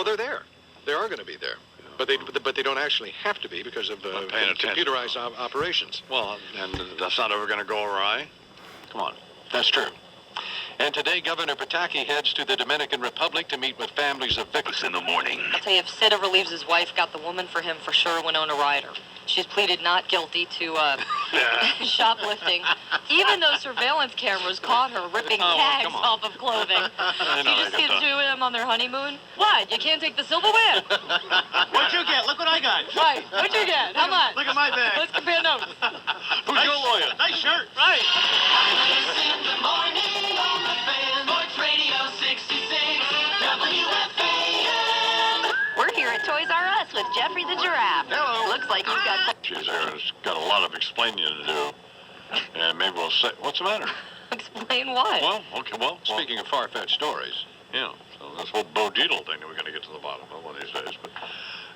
Well, they're there. They are going to be there. But they don't actually have to be because of computerized operations. Well, and that's not ever going to go awry. Come on. That's true. And today, Governor Pataki heads to the Dominican Republic to meet with families of victims in the morning. I'll tell you, if Sid ever leaves his wife, got the woman for him for sure, Winona Ryder. She's pleaded not guilty to shoplifting, even though surveillance cameras caught her ripping tags off of clothing. Did you just see the two of them on their honeymoon? What? You can't take the silverware? What'd you get? Look what I got. Right. What'd you get? How much? Look at my bag. Let's compare notes. Who's your lawyer? Nice shirt. Right. In the morning on the fan, Sports Radio 66, WFAN. We're here at Toys R Us with Jeffrey the Giraffe. Hello. Looks like you've got... She's there. It's got a lot of explaining to do. And maybe we'll say, what's the matter? Explain what? Well, okay, well. Speaking of far-fetched stories. Yeah, so this whole Bo Dietl thing that we're going to get to the bottom of one of these days. But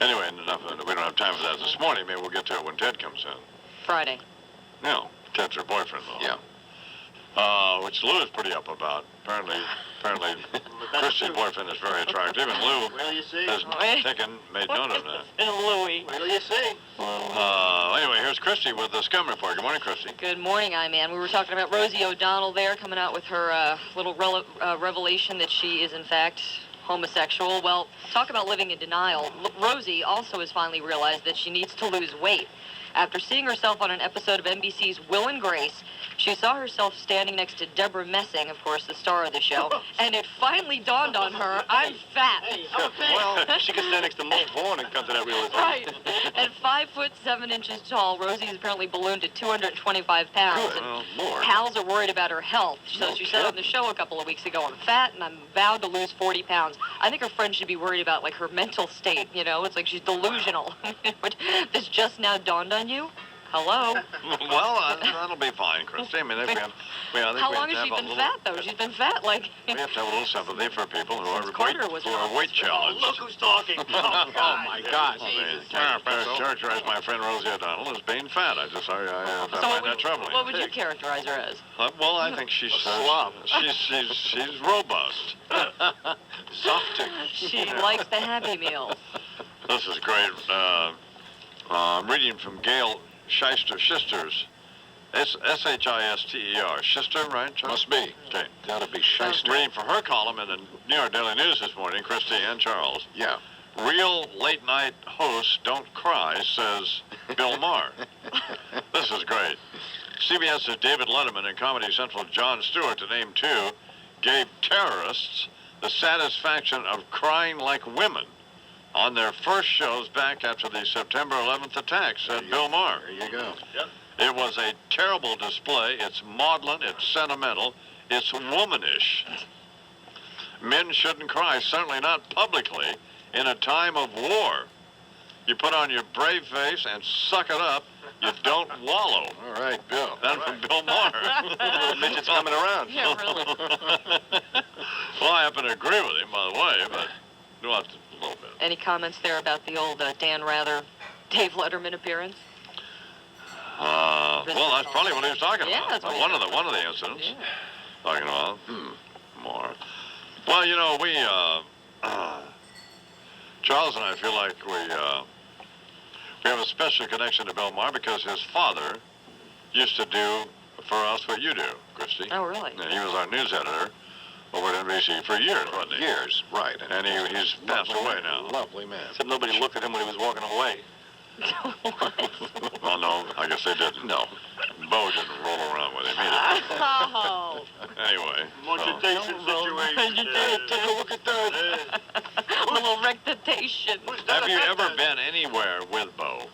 anyway, enough of it. We don't have time for that this morning. Maybe we'll get to it when Ted comes in. Friday. No, Ted's her boyfriend, though. Yeah. Which Lou is pretty up about. Apparently, Christy's boyfriend is very attractive, and Lou Well, you see. has made note of that. And Louie. Well, you see. Anyway, here's Christy with the scum report. Good morning, Christy. Good morning, I-Man. We were talking about Rosie O'Donnell there, coming out with her little revelation that she is, in fact, homosexual. Well, talk about living in denial. Rosie also has finally realized that she needs to lose weight. After seeing herself on an episode of NBC's Will and Grace, she saw herself standing next to Deborah Messing, of course, the star of the show, and it finally dawned on her, I'm fat. Well, she can stand next to Mo Vaughn and come to that realization. Right. At 5'7" tall, Rosie has apparently ballooned to 225 pounds. Good. Oh, Lord. Pals are worried about her health. So she said on the show a couple of weeks ago, I'm fat and I'm vowed to lose 40 pounds. I think her friends should be worried about, like, her mental state, you know? It's like she's delusional. This just now dawned on you? Hello? Well, that'll be fine, Christy. I mean, I think How long has she been fat, though? She's been fat, like... We have to have a little sympathy for people who are Carter was weight challenged. Look who's talking. Oh, my gosh. I characterize my friend Rosie O'Donnell as being fat. I find that troubling. What would you characterize her as? Well, I think she's she's robust. Softing. She likes the Happy Meals. This is great. I'm reading from Gail Shister's. S-H-I-S-T-E-R. Shister, right, Charles? Must be. Okay. Gotta be shyster. Reading from her column in the New York Daily News this morning, Christy and Charles. Yeah. Real late-night hosts don't cry, says Bill Maher. This is great. CBS's David Letterman and Comedy Central's Jon Stewart, to name two, gave terrorists the satisfaction of crying like women on their first shows back after the September 11th attack, said Bill Maher. There you go. Yep. It was a terrible display. It's maudlin, it's sentimental, it's womanish. Men shouldn't cry, certainly not publicly, in a time of war. You put on your brave face and suck it up. You don't wallow. All right, Bill. That's from Bill Maher. Little midget's coming around. Yeah, really. Well, I happen to agree with him, by the way, but nuanced a little bit. Any comments there about the old Dan Rather, Dave Letterman appearance? Well, that's probably what he was talking Yeah, about. that's what one of the incidents. Yeah. Talking about more. Well, you know, we Charles and I feel like we have a special connection to Bill Maher because his father used to do for us what you do, Christy. Oh, really? And he was our news editor over at NBC for years, wasn't he? Years, right. And he's passed away now. Lovely man. Except nobody looked at him when he was walking away. Well, no, I guess they didn't. No. Bo didn't roll around with him either. Oh. Anyway. Vegetation situation. Take a look at that. A little rectitation. Have you ever been anywhere with Bo,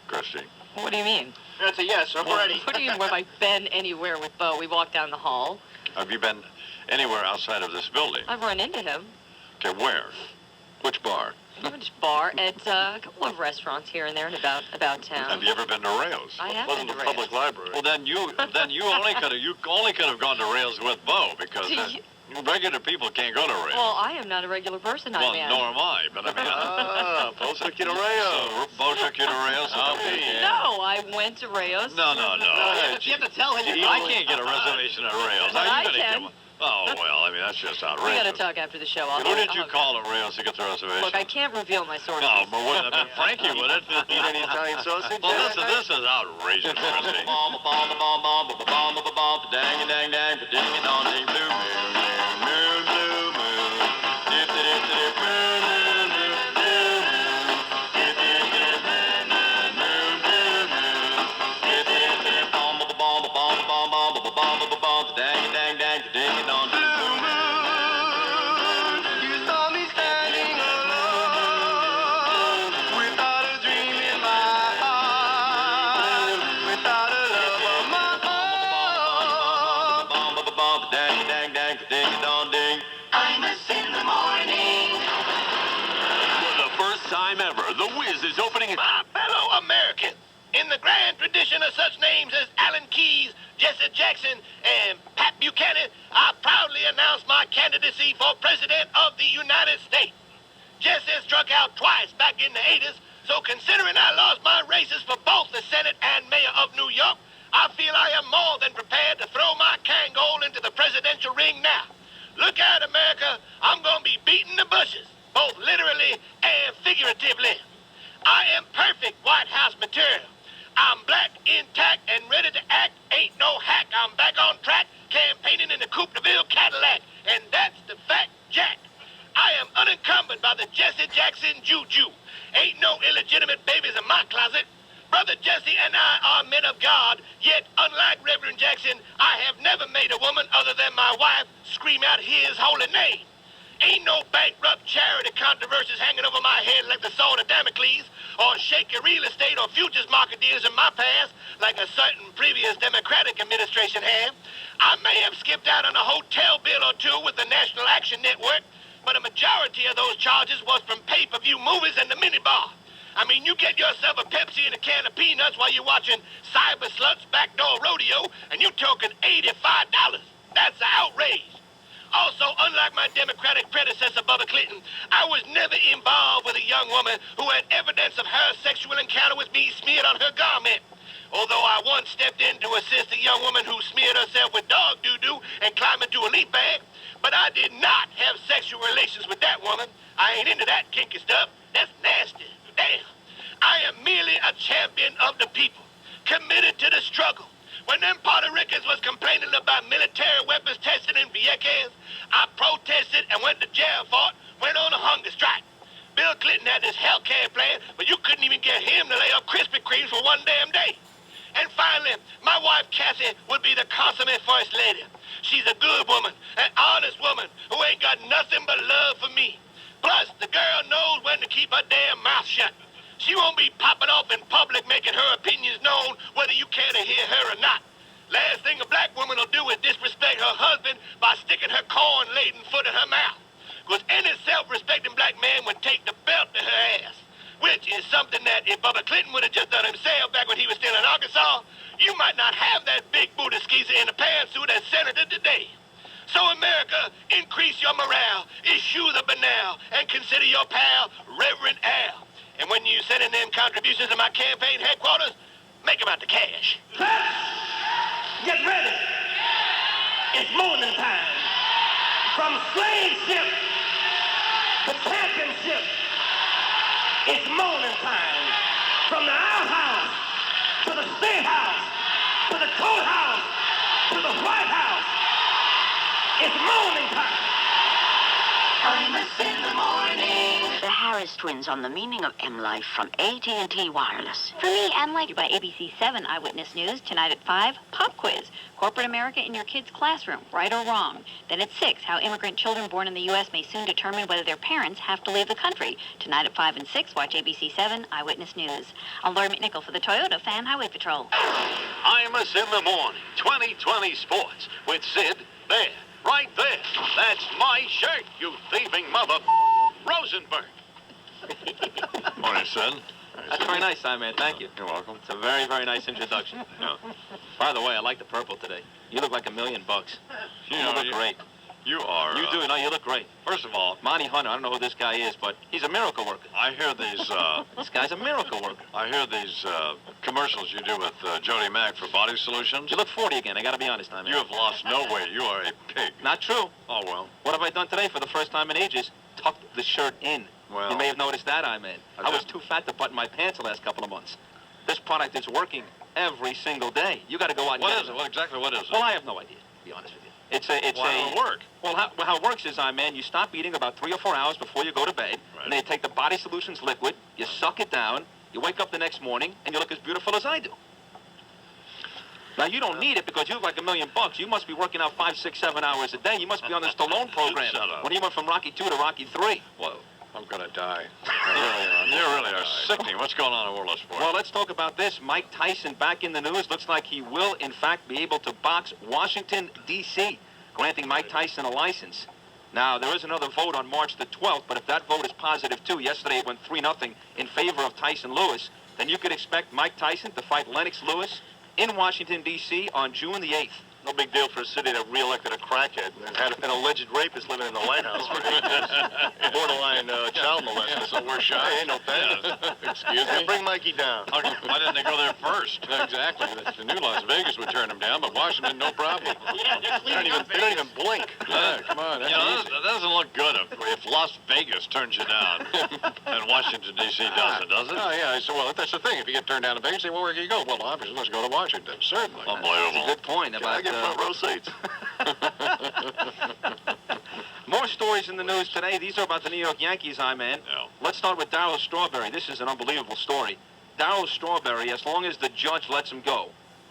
Christy? What do you mean? That's a yes. I'm ready. What do you mean, have I been anywhere with Bo? We walked down the hall. Have you been anywhere outside of this building? I've run into him. Okay, where? Which bar? Which bar? At a couple of restaurants here and there and about town. Have you ever been to Rails? I have Wasn't been the to public library. Well, then you only could have gone to Rails with Bo because Regular people can't go to Rails. Well, I am not a regular person, Well, I am. nor am I, but I mean... Bosa quiere Rayo. So, Bosa quiere Rails. Okay. No, I went to Rayo's. No. You have to tell him. I can't get a reservation at Rails. But I How you gonna can. get one? Oh, well, I mean, that's just We outrageous. gotta talk after the show. Who did you call at Rails to get the reservation? Look, I can't reveal my sources. No, but wouldn't have been Frankie, would it? Eat any Italian sausage? Well, this is outrageous, Christy. Imus in the morning. For the first time ever, The Wiz is opening... My fellow Americans, in the grand tradition of such names as Alan Keyes, Jesse Jackson, and Pat Buchanan, I proudly announce my candidacy for President of the United States. Jesse struck out twice back in the 80s, so considering I lost my races for both the Senate and Mayor of New York, I feel I am more than prepared to throw my Kangol into the presidential ring now. Look out, America, I'm going to be beating the bushes, both literally and figuratively. I am perfect White House material. I'm black, intact, and ready to act. Ain't no hack. I'm back on track, campaigning in the Coupe de Ville Cadillac. And that's the fact, Jack. I am unencumbered by the Jesse Jackson juju. Ain't no illegitimate babies in my closet. Brother Jesse and I are men of God, yet unlike Reverend Jackson, I have never made a woman other than my wife scream out his holy name. Ain't no bankrupt charity controversies hanging over my head like the sword of Damocles, or shaky real estate or futures market deals in my past like a certain previous Democratic administration had. I may have skipped out on a hotel bill or two with the National Action Network, but a majority of those charges was from pay-per-view movies and the minibar. I mean, you get yourself a Pepsi and a can of peanuts while you're watching Cyber Sluts Backdoor Rodeo, and you're talking $85. That's an outrage. Also, unlike my Democratic predecessor, Bubba Clinton, I was never involved with a young woman who had evidence of her sexual encounter with me smeared on her garment. Although I once stepped in to assist a young woman who smeared herself with dog doo-doo and climbed into a leaf bag, but I did not have sexual relations with that woman. I ain't into that kinky stuff. That's nasty. Damn. I am merely a champion of the people, committed to the struggle. When them Puerto Ricans was complaining about military weapons tested in Vieques, I protested and went to jail for it, went on a hunger strike. Bill Clinton had this health care plan, but you couldn't even get him to lay up Krispy Kremes for one damn day. And finally, my wife Kathy would be the consummate first lady. She's a good woman, an honest woman who ain't got nothing but love for me. Plus, the girl knows when to keep her damn mouth shut. She won't be popping off in public making her opinions known whether you care to hear her or not. Last thing a black woman will do is disrespect her husband by sticking her corn-laden foot in her mouth. Because any self-respecting black man would take the belt to her ass. Which is something that if Bubba Clinton would have just done himself back when he was still in Arkansas, you might not have that big booty skeezer in a pantsuit as senator today. So America, increase your morale, issue the banal, and consider your pal Reverend Al. And when you send in them contributions to my campaign headquarters, make them out to cash. Get ready. It's morning time. From slave ship to championship, it's morning time. From the outhouse to the state house to the courthouse to the White House, it's morning time. Imus in the morning. The Harris twins on the meaning of M-Life from AT&T Wireless. For me, M-Life by ABC7 Eyewitness News. Tonight at 5, Pop Quiz. Corporate America in your kid's classroom, right or wrong. Then at 6, how immigrant children born in the U.S. may soon determine whether their parents have to leave the country. Tonight at 5 and 6, watch ABC7 Eyewitness News. I'm Laura McNichol for the Toyota Fan Highway Patrol. Imus in the morning, 2020 sports with Sid there. Right there. That's my shirt, you thieving mother... Rosenberg. Morning, son. That's very nice, Simon. Thank you. You're welcome. It's a very, very nice introduction. Yeah. By the way, I like the purple today. You look like $1 million. You You know, look great. You are. You do. No, you look great. First of all, Monty Hunter, I don't know who this guy is, but he's a miracle worker. I hear these. This guy's a miracle worker. I hear these commercials you do with Jody Mack for Body Solutions. You look 40 again. I got to be honest, man. You have lost no weight. You are a pig. Not true. Oh well. What have I done today for the first time in ages? Tucked the shirt in. Well, You may have noticed that, man. I I was did. too fat to button my pants the last couple of months. This product is working every single day. You got to go out and What get is it? What exactly? What is it? Well, I have no idea, to be honest with you. It's Why don't it work? Well, how it works is, man, you stop eating about 3 or 4 hours before you go to bed, Right. and then you take the Body Solutions liquid, you suck it down, you wake up the next morning, and you look as beautiful as I do. Now, you don't need it because you look like $1 million. You must be working out 5, 6, 7 hours a day. You must be on the Stallone program. Shut up. When you went from Rocky 2 to Rocky 3. Well, I'm gonna die. You really are sickening. What's going on in the world of sports? Well, let's talk about this. Mike Tyson back in the news. Looks like he will, in fact, be able to box Washington, D.C., granting Mike Tyson a license. Now, there is another vote on March the 12th, but if that vote is positive, too, yesterday it went 3-0 in favor of Tyson Lewis, then you could expect Mike Tyson to fight Lennox Lewis in Washington, D.C. on June the 8th. No big deal for a city that reelected a crackhead and had an alleged rapist living in the White House for 8 years. Borderline child molester. So we're shy. Hey, ain't no thing. Excuse Yeah, me? bring Mikey down. Why didn't they go there first? Exactly. The new Las Vegas would turn them down, but Washington, no problem. They don't even blink. Yeah, come on. That's That doesn't look good if Las Vegas turns you down and Washington, D.C. doesn't, does it? Oh, yeah. So, well, that's the thing. If you get turned down to Vegas, say, well, where do you go? Well, obviously, let's go to Washington. Certainly. Unbelievable. Good point about I get front row seats. More stories in the news today. These are about the New York Yankees, man. Yeah. Let's start with Darryl Strawberry. This is an unbelievable story. Darryl Strawberry, as long as the judge lets him go,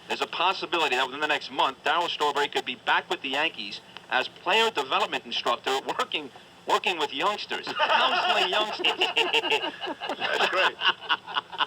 there's a possibility that within the next month, Darryl Strawberry could be back with the Yankees as player development instructor working with youngsters. Counseling youngsters. That's great.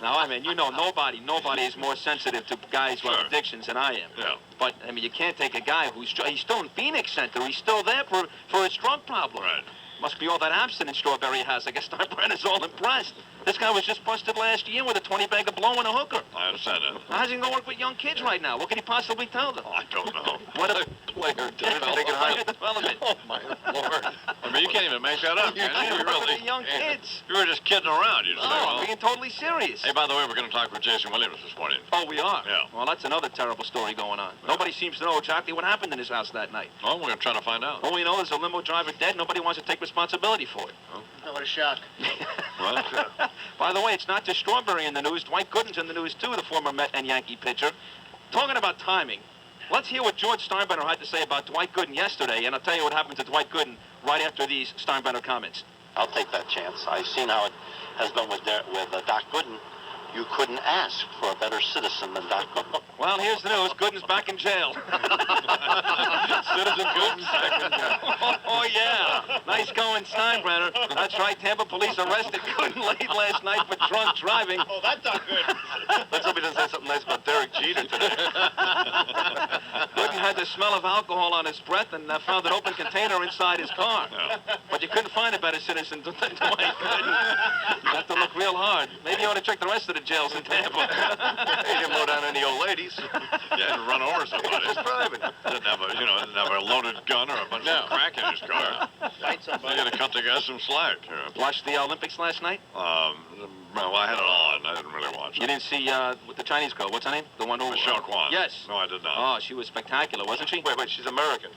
Now, you know, nobody is more sensitive to guys who have Sure. addictions than I am. Yeah. But, you can't take a guy he's still in Phoenix Center. He's still there for his drug problem. Right. Must be all that abstinence Strawberry has. I guess Steinbrenner's all impressed. This guy was just busted last year with a 20-bagger blow and a hooker. I understand that. How's he going to work with young kids right now? What can he possibly tell them? I don't know. What a Player player development. Oh, my Lord. I mean, you can't even make that up, can you? You Work with really? the young kids. You were just kidding around. You say, No, well. I'm being totally serious. Hey, by the way, we're going to talk with Jason Williams this morning. Oh, we are? Yeah. Well, that's another terrible story going on. Nobody seems to know exactly what happened in his house that night. Well, we're going to try to find out. All we know is a limo driver dead. Nobody wants to take responsibility for it. What a shock. What? By the way, it's not just Strawberry in the news. Dwight Gooden's in the news, too, the former Met and Yankee pitcher. Talking about timing, let's hear what George Steinbrenner had to say about Dwight Gooden yesterday, and I'll tell you what happened to Dwight Gooden right after these Steinbrenner comments. I'll take that chance. I've seen how it has been with Doc Gooden. You couldn't ask for a better citizen than Doc Gooden. Well, here's the news. Gooden's back in jail. Citizen Gooden's back in jail. Oh, yeah. Nice going, Steinbrenner. That's right. Tampa police arrested Gooden late last night for drunk driving. Oh, that's not good. Let's hope he doesn't say something nice about Derek Jeter today. Gooden had the smell of alcohol on his breath and found an open container inside his car. Yeah. But you couldn't find a better citizen than Dwight Gooden. You have to look real hard. Maybe you ought to check the rest of the jails in Tampa. He didn't mow down any old ladies. Yeah, to run over somebody. Just driving. Didn't have a loaded gun or a bunch of crack in his car. Fight You somebody. got to cut the guy some slack. Yeah. Watched the Olympics last night? Well, I had it on. I didn't really watch You it. didn't see with the Chinese girl. What's her name? The one who... Michelle Kwan. Yes. No, I did not. Oh, she was spectacular, wasn't she? Wait, she's American.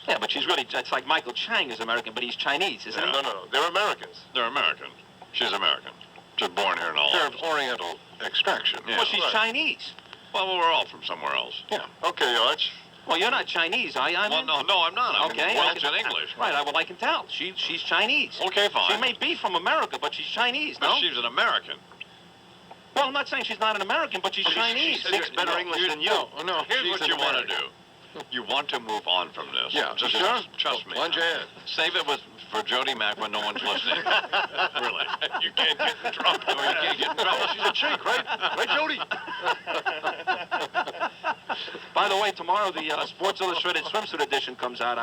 Yeah, but she's really... It's like Michael Chang is American, but he's Chinese, isn't he? No. They're Americans. They're American. She's American. She's born here in Los They're Angeles. of Oriental extraction. Yeah. Well, she's Right. Chinese. Well, we're all from somewhere else. Yeah. Okay, Arch. Well, you're not Chinese, are you? I Well, mean? no, I'm not. I'm Okay. Welsh and English. Right, well, I can tell. She's Chinese. Okay, fine. She may be from America, but she's Chinese, But no? she's an American. Well, I'm not saying she's not an American, but she's Chinese. She speaks better English than you. No, Here's she's what an you want to American. do. You want to move on from this. Yeah, Just sure. trust me. Plunge ahead. Save it for Jody Mack when no one's listening. Really. You can't get in trouble. No, you can't get in trouble. She's a chick, right? Right, Jody? By the way, tomorrow the Sports Illustrated swimsuit edition comes out,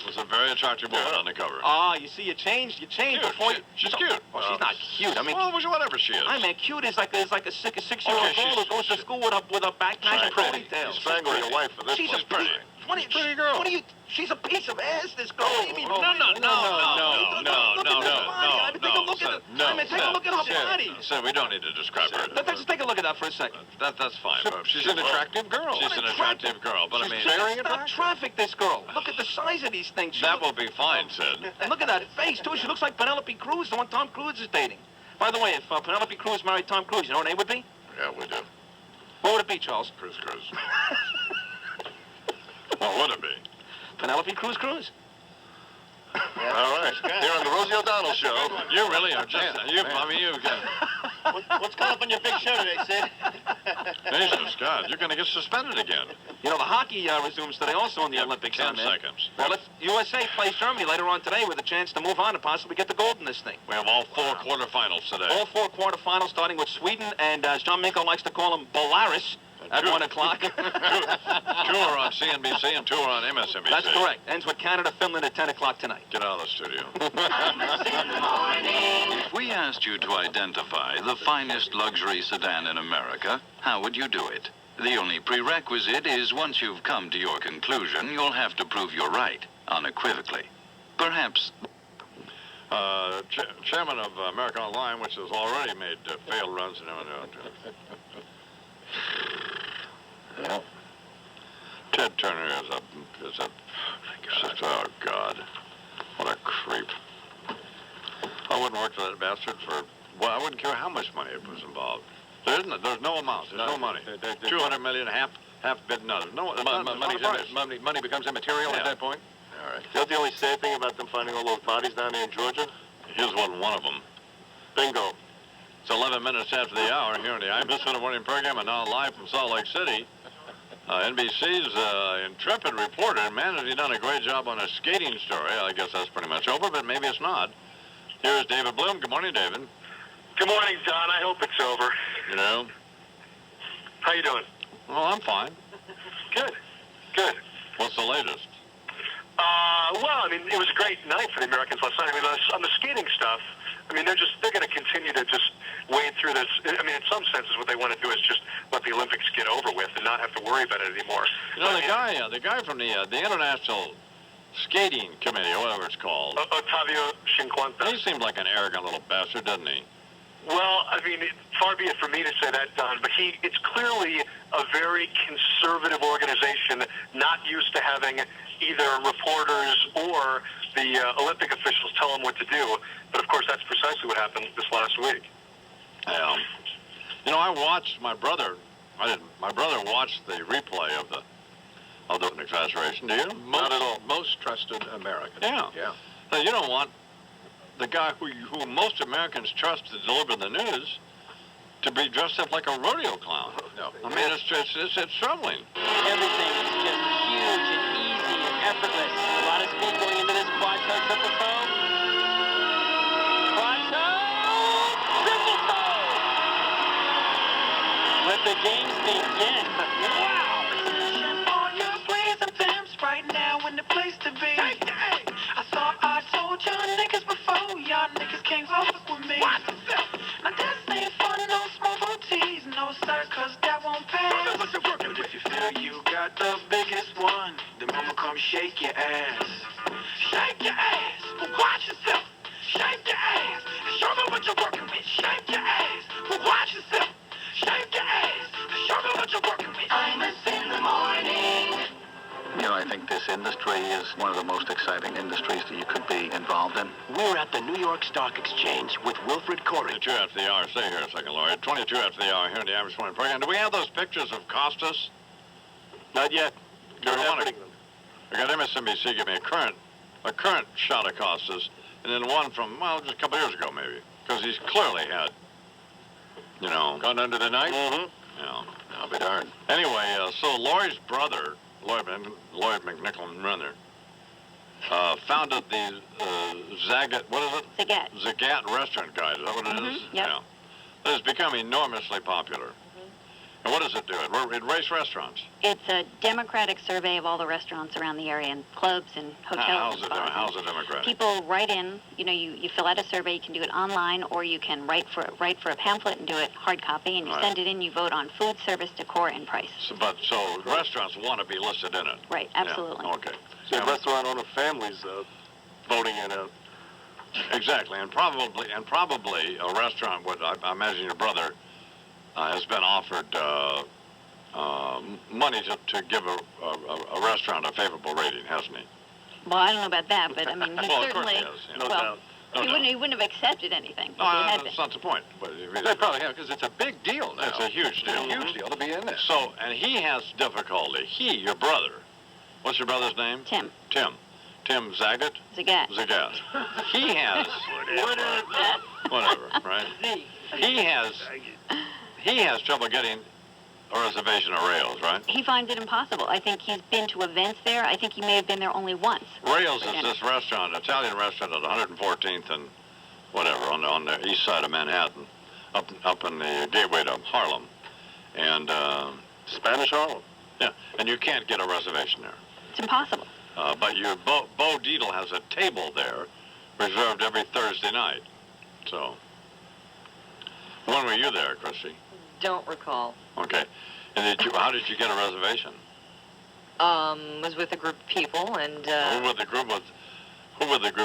It's a very attractive woman on the cover. Ah, you see, you changed Cute. before you... She's cute. Well, she's not cute. I mean, Well, whatever she is. cute is like a 6-year-old Okay, girl who goes to school with a backpack and Pretty. ponytail. You strangle your wife for this She's one. a pretty. What are you, Pretty girl. What are you? She's a piece of ass, this girl. What do you mean? No. Look at this body. I mean, take a look at it. I mean, take a look at her body. Sid, we don't need to describe her. Let's take a look at that for a second. That's fine. She's an attractive girl. She's an attractive girl, but I mean... Stop traffic, this girl. Look at the size of these things. That will be fine, Sid. And look at that face, too. She looks like Penelope Cruz, the one Tom Cruise is dating. By the way, if Penelope Cruz married Tom Cruise, you know what name would be? Yeah, we do. What would it be, Charles? Cruz. What would it be? Penelope Cruz. All right. Here on the Rosie O'Donnell Show. You really are just... you can... What's going up on your big show today, Sid? Jesus, God, you're going to get suspended again. You know, the hockey resumes today also in the Olympics. 10 seconds. Well, if USA plays Germany later on today with a chance to move on and possibly get the gold in this thing. We have all 4 quarterfinals today. All 4 quarterfinals, starting with Sweden, and as John Minko likes to call them, Belarus, at 1 o'clock. 2 are on CNBC and 2 are on MSNBC. That's correct. Ends with Canada, Finland at 10 o'clock tonight. Get out of the studio. If we asked you to identify the finest luxury sedan in America, how would you do it? The only prerequisite is once you've come to your conclusion, you'll have to prove you're right, unequivocally. Perhaps... Chairman of America Online, which has already made failed runs and Yeah. Ted Turner is a oh God, what a creep. I wouldn't work for that bastard for, well, I wouldn't care how much money it was involved. There's no amount, there's no money. 200 million, half bid, no, Money becomes immaterial at that point. All right. You know the only sad thing about them finding all those bodies down there in Georgia? His wasn't one of them. Bingo. It's 11 minutes after the hour here in the Imus morning program, and now live from Salt Lake City. NBC's intrepid reporter, man, has he done a great job on a skating story. I guess that's pretty much over, but maybe it's not. Here's David Bloom. Good morning, David. Good morning, Don. I hope it's over. You know? How you doing? Well, I'm fine. Good. What's the latest? Well, I mean, it was a great night for the Americans last night. I mean, on the skating stuff, I mean, they're going to continue to just wade through this. I mean, in some senses, what they want to do is just let the Olympics get over with and not have to worry about it anymore. You know, the guy from the International Skating Committee, or whatever it's called. Ottavio Cinquanta. He seemed like an arrogant little bastard, doesn't he? Well, I mean, far be it from me to say that, Don, but it's clearly a very conservative organization, not used to having either reporters or the Olympic officials tell them what to do. But, of course, that's precisely what happened this last week. Yeah. You know, I watched my brother watched the replay of the exaggeration, do you? Not at all. Most trusted American. Yeah. So you don't want the guy who most Americans trust to deliver the news to be dressed up like a rodeo clown. No. I mean, it's troubling. Everything is just huge and easy and effortless. A lot of speed going into this quad toe, triple toe. Quad toe, triple toe. Let the games begin. Wow. All your plays and vamps right now in the place to be. I thought I told y'all niggas before, y'all niggas can't fuck with me. Now this ain't fun, no small booties, no sir, cause that won't pass. But if you feel you got the biggest one, then mama come shake your ass. Shake your ass, but watch yourself. Shake your ass, show me what you're working with. Shake your ass, but watch yourself. Shake your ass, show me what you're working with. Imus in the morning. You know, I think this industry is one of the most exciting industries that you could be involved in. We're at the New York Stock Exchange with Wilfred Corey. 22 after the hour. Stay here a second, Laurie. 22 after the hour here in the Average Morning program. Do we have those pictures of Costas? Not yet. I got MSNBC give me a current shot of Costas, and then one from, well, just a couple years ago, maybe. Because he's clearly had, you know... Gone under the knife? Mm-hmm. Yeah. I'll be darned. Anyway, so Laurie's brother, Lloyd McNichol Renner, founded the Zagat, what is it? Zagat Restaurant Guide, is that what it is? Yep. Yeah. It has become enormously popular. And what does it do? It rates restaurants. It's a democratic survey of all the restaurants around the area and clubs and hotels. How's it democratic? People write in. You fill out a survey. You can do it online, or you can write for a pamphlet and do it hard copy, and you send it in. You vote on food, service, decor, and price. So restaurants want to be listed in it. Right, absolutely. Yeah. Okay. So restaurant owner families voting in it. Exactly, and probably a restaurant would. I imagine your brother has been offered money to give a restaurant a favorable rating, hasn't he? Well, I don't know about that, but I mean, he well, certainly. Of course he has, No doubt. He wouldn't have accepted anything. No, if he had that's been. not the point. But They probably have, because it's a big deal now. It's a huge deal. It's a huge deal to be in there. So, and he has difficulty. Your brother. What's your brother's name? Tim. Tim Zagat? Zagat. He has. Whatever, right? He has trouble getting a reservation at Rails, right? He finds it impossible. I think he's been to events there. I think he may have been there only once. Rails is this restaurant, Italian restaurant at 114th and whatever, on the east side of Manhattan, up in the gateway to Harlem. And Spanish Harlem. Yeah, and you can't get a reservation there. It's impossible. But your Bo Dietl has a table there reserved every Thursday night. So, when were you there, Christy? Don't recall. Okay. And how did you get a reservation? Was with a group of people, and Who were the group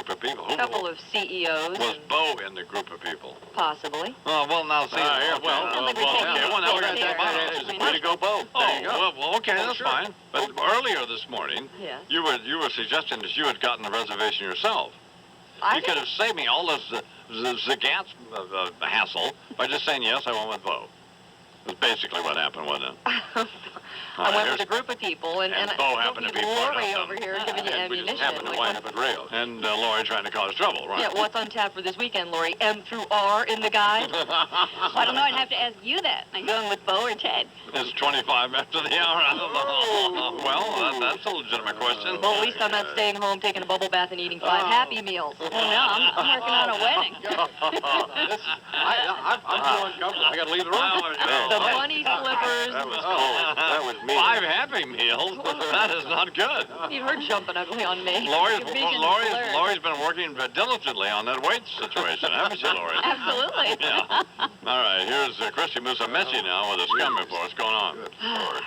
of people? a couple of CEOs. Was Bo in the group of people? Possibly. Oh, well, now see. now we're gonna talk about it. Way to go, Bo. There you go. Well, okay, that's fine. But earlier this morning, Yes. you were suggesting that you had gotten a reservation yourself. You could have saved me all this Zagat's hassle by just saying, yes, I went with Bo. That's basically what happened, wasn't it? I went with a group of people, and Bo happened to be part Lori of over here giving you ammunition. happened to wind up at Rails. And Lori trying to cause trouble, right? Yeah, what's on tap for this weekend, Lori? M through R in the guide? Well, I don't know. I'd have to ask you that. Are you going with Bo or Ted? It's 25 after the hour. I don't know. Well, that's a legitimate question. Well, at least I'm not staying home, taking a bubble bath, and eating 5 Happy Meals. Oh, no, I'm working on a wedding. I'm feeling uncomfortable. I got to leave the room. The bunny slippers. That was cold. That was me. 5 Happy Meals? That is not good. You heard jumping ugly on me. Lori's Lori's been working diligently on that weight situation, haven't you, Lori? Absolutely. Yeah. All right, here's Christy Musumeci now with a scum report. What's going on?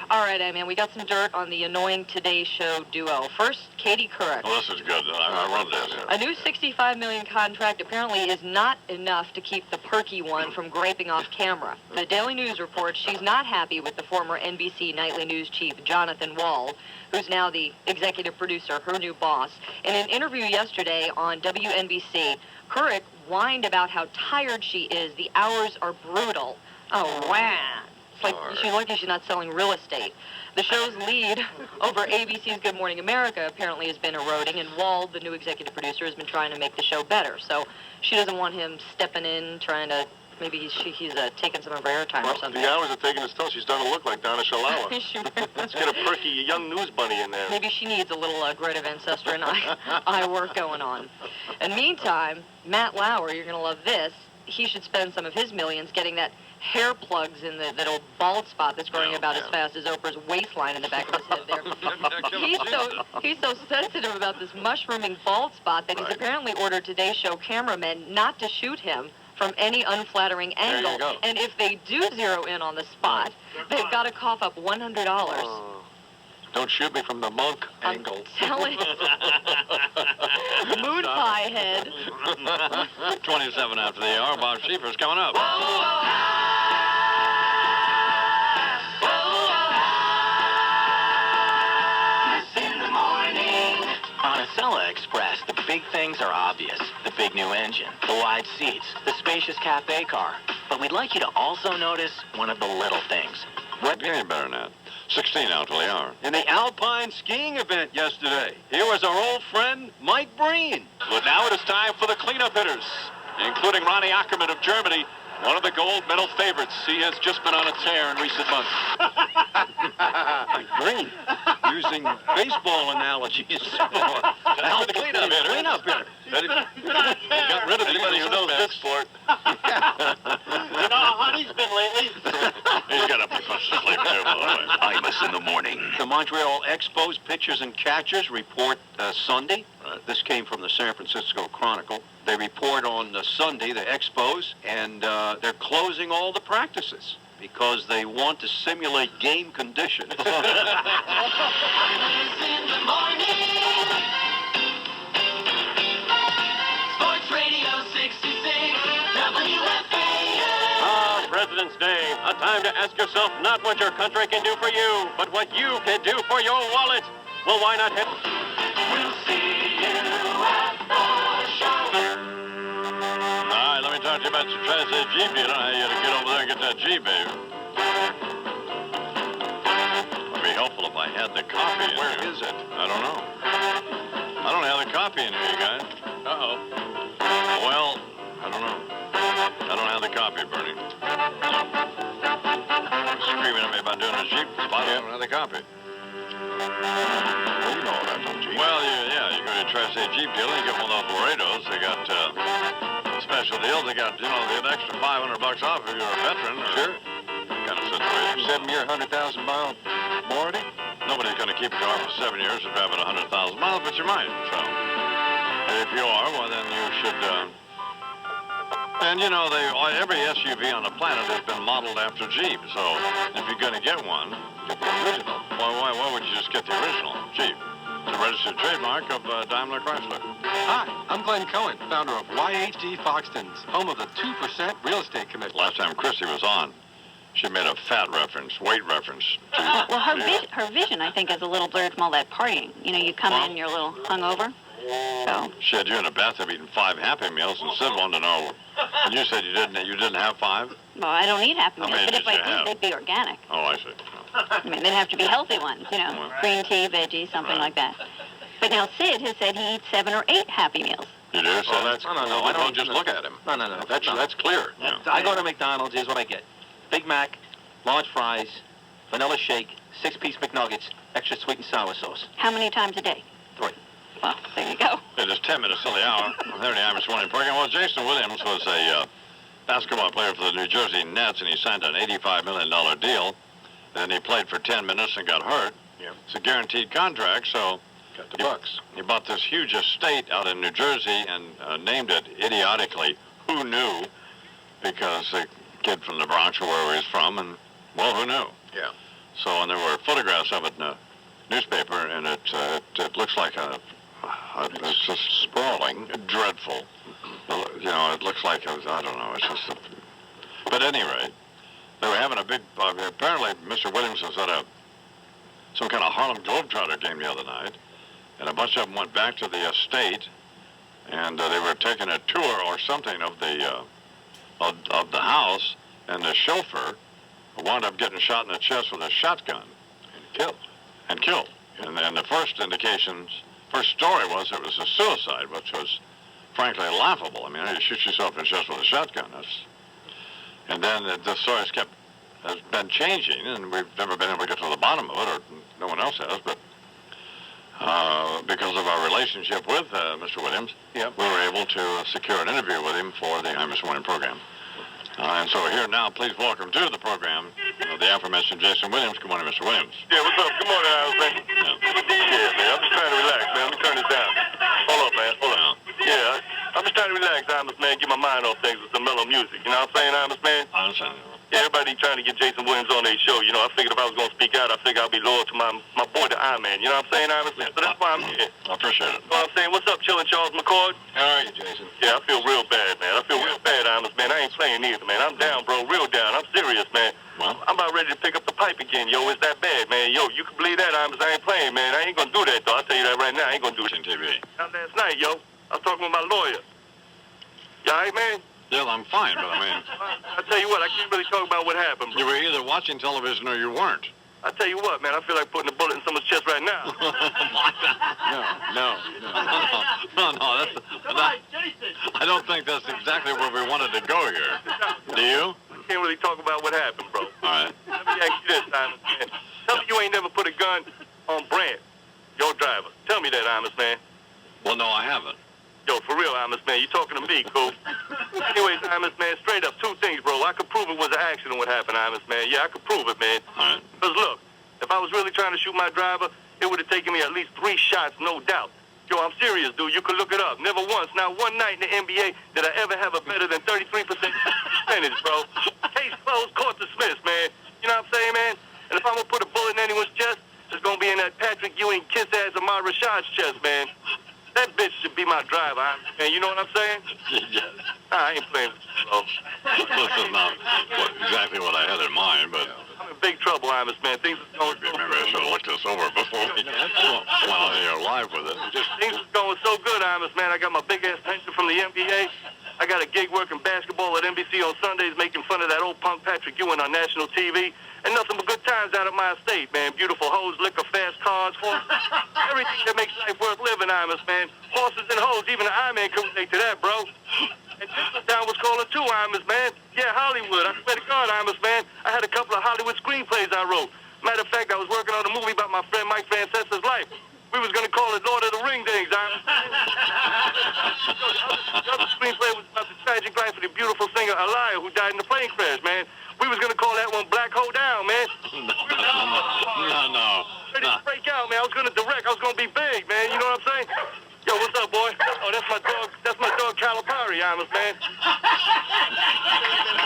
All right, man, we got some dirt on the annoying Today Show duo. First, Katie Couric. Well, this is good. I read this. A new $65 million contract apparently is not enough to keep the perky one from graping off camera. The Daily News reports she's not happy with the former NBC nightly news chief, Jonathan Wald, who's now the executive producer, her new boss. In an interview yesterday on WNBC, Couric whined about how tired she is. The hours are brutal. Oh, wow. It's like she's lucky she's not selling real estate. The show's lead over ABC's Good Morning America apparently has been eroding, and Wald, the new executive producer, has been trying to make the show better. So she doesn't want him stepping in, trying to, maybe he's taking some of her airtime or something. The hours are taking its toll. She's starting to look like Donna Shalala. Let's get a perky young news bunny in there. Maybe she needs a little Greta Van Susteren and eye work going on. And meantime, Matt Lauer, you're going to love this, he should spend some of his millions getting that hair plugs in that old bald spot that's growing about as fast as Oprah's waistline in the back of his head there. He's so sensitive about this mushrooming bald spot that he's apparently ordered Today Show cameramen not to shoot him from any unflattering angle. And if they do zero in on the spot, they've got to cough up $100. Don't shoot me from the monk angle. Telling moon pie head. 27 after the hour. Bob Schieffer's coming up. In the morning. On Acela Express, the big things are obvious. The big new engine, the wide seats, the spacious cafe car. But we'd like you to also notice one of the little things. What? You ain't better than that. 16 out till the hour. In the Alpine skiing event yesterday, here was our old friend, Mike Breen. But now it is time for the cleanup hitters, including Ronnie Ackerman of Germany, one of the gold medal favorites. He has just been on a tear in recent months. Breen, using baseball analogies. Now the cleanup hitter. Got rid of anybody who knows this sport. You know how hot he's been lately? He's got to be funny. Sleep too, by the way. Imus in the morning. The Montreal Expos pitchers and catchers report Sunday. This came from the San Francisco Chronicle. They report on Sunday, the Expos, and they're closing all the practices because they want to simulate game conditions. In the morning. Sports Radio 66, WFAN. President's Day, a time to ask yourself not what your country can do for you, but what you can do for your wallet. Well, why not hit? We'll see you at the show. All right, let me talk to you about your Tri-State Jeep dealer. How you gotta get over there and get that Jeep, baby. It'd be helpful if I had the copy in Where here. is it? I don't know. I don't have the copy in here, you guys. Uh-oh. Well, I don't know. I don't have the copy, Bernie. Screaming at me about doing a Jeep spot. I don't have the copy. Well, you know about those Jeeps. Well, you go to a Tri-State Jeep dealer, you get one of those Laredos. They got special deals. They got, an extra $500 off if you're a veteran. Or Sure. Kind of situation. 7-year, 100,000-mile warranty? Nobody's going to keep a car for 7 years and drive it 100,000 miles, but you might. So, if you are, well, then you should. And every SUV on the planet has been modeled after Jeep. So, if you're going to get one, get the original. Why would you just get the original Jeep? It's a registered trademark of Daimler Chrysler. Hi, I'm Glenn Cohen, founder of YHD Foxtons, home of the 2% Real Estate Commission. Last time Christy was on, she made a fat reference, weight reference. Well, her vision, I think, is a little blurred from all that partying. You come in, you're a little hungover. So. She had you in a bathtub eating 5 Happy Meals and Sid wanted to know. And you said you didn't have 5? Well, I don't eat Happy Meals, many but if did you I have? did, they'd be organic. Oh, I see. I mean, they'd have to be healthy ones, green tea, veggies, something like that. But now Sid has said he eats 7 or 8 Happy Meals. You do? So that's No. I don't just look at him. No. That's clear. Yeah. I go to McDonald's, here's what I get. Big Mac, large fries, vanilla shake, 6-piece McNuggets, extra sweet and sour sauce. How many times a day? 3. Well, there you go. It is 10 minutes till the hour. I'm there in the Imus Morning program. Well, Jason Williams was a basketball player for the New Jersey Nets, and he signed an $85 million deal. Then he played for 10 minutes and got hurt. Yeah. It's a guaranteed contract, so Got the bucks. He bought this huge estate out in New Jersey and named it idiotically Who Knew, because the kid from the Bronx or wherever he's from, and, well, who knew? Yeah. So, and there were photographs of it in a newspaper, and it looks like it's just sprawling, dreadful. It looks like, I don't know, it's just, but at any rate, they were having a big, apparently Mr. Williams was at some kind of Harlem Globetrotter game the other night, and a bunch of them went back to the estate, and they were taking a tour or something of the house, and the chauffeur wound up getting shot in the chest with a shotgun and killed. And the first story was it was a suicide, which was frankly laughable. I mean, you shoot yourself in the chest with a shotgun. And then the story has been changing, and we've never been able to get to the bottom of it, or no one else has, but because of our relationship with Mr. Williams, we were able to secure an interview with him for the Imus Morning program. And so here now, please welcome to the program the aforementioned Jason Williams. Good morning, Mr. Williams. Yeah, what's up? Good morning, Alvin. Yeah, man, I'm just trying to relax, man. Let me turn this down. Hold up, man. Hold up. Yeah, I'm just trying to relax, Imus, man. Get my mind off things with some mellow music. You know what I'm saying, Imus, man? I understand. Yeah, everybody trying to get Jason Williams on their show. I figured if I was going to speak out, I figured I'd be loyal to my boy, the I-Man. You know what I'm saying, Imus? So that's why I'm here. I appreciate it. You know what I'm saying? What's up, chillin' Charles McCord? How are you, Jason? Yeah, I feel real bad, man. I feel real bad, Imus, man. I ain't playing either, man. I'm down, bro. Real down. I'm serious, man. Well, I'm about ready to pick up the pipe again, yo. It's that bad, man. Yo, you can believe that, Imus. I ain't playing, man. I ain't going to do that, though. I'll tell you that right now. I ain't going to do it. on TV. Now, last night, yo, I was talking with my lawyer. You all right, man? Yeah, I'm fine, but I mean... I tell you what, I can't really talk about what happened, bro. You were either watching television or you weren't. I tell you what, man, I feel like putting a bullet in someone's chest right now. No. I don't think that's exactly where we wanted to go here. Do you? I can't really talk about what happened, bro. All right. Let me ask you this, Imus, man. Tell me you ain't never put a gun on Brant, your driver. Tell me that, Imus, man. Well, no, I haven't. Yo, for real, Imus, man. You talking to me, cool? Anyways, Imus, man, straight up, two things, bro. I could prove it was an accident what happened, Imus, man. Yeah, I could prove it, man. All right. Because look, if I was really trying to shoot my driver, it would have taken me at least 3 shots, no doubt. Yo, I'm serious, dude. You can look it up. Never once, not one night in the NBA did I ever have a better than 33% percentage, bro. Case closed, court dismissed, man. You know what I'm saying, man? And if I'm going to put a bullet in anyone's chest, it's going to be in that Patrick Ewing kiss-ass Amar Rashad's chest, man. That bitch should be my driver, man. You know what I'm saying? Yes. I ain't playing with you, bro. This is not exactly what I had in mind, but... I'm in big trouble, Imus, man. Things are going so maybe I should have looked this over before we went on here live with it. Things are going so good, Imus, man. I got my big-ass pension from the NBA. I got a gig working basketball at NBC on Sundays, making fun of that old punk Patrick Ewing on national TV. And nothing but good times out of my estate, man. Beautiful hoes, liquor, fast cars, horses. Everything that makes life worth living, Imus, man. Horses and hoes, even the I-Man can relate to that, bro. And Tinseltown was calling too, Imus, man. Yeah, Hollywood. I swear to God, Imus, man. I had a couple of Hollywood screenplays I wrote. Matter of fact, I was working on a movie about my friend Mike Francesa's life. We was going to call it Lord of the Ring Days, Imus. The other screenplay was about the tragic life of the beautiful singer Aliyah, who died in a plane crash, man. We was going to call that one Black Hole Down, man. No. Ready to break out, man. I was going to direct. I was going to be big, man. You know what I'm saying? Yo, what's up, boy? Oh, that's my dog. That's my dog Calipari, Imus, man.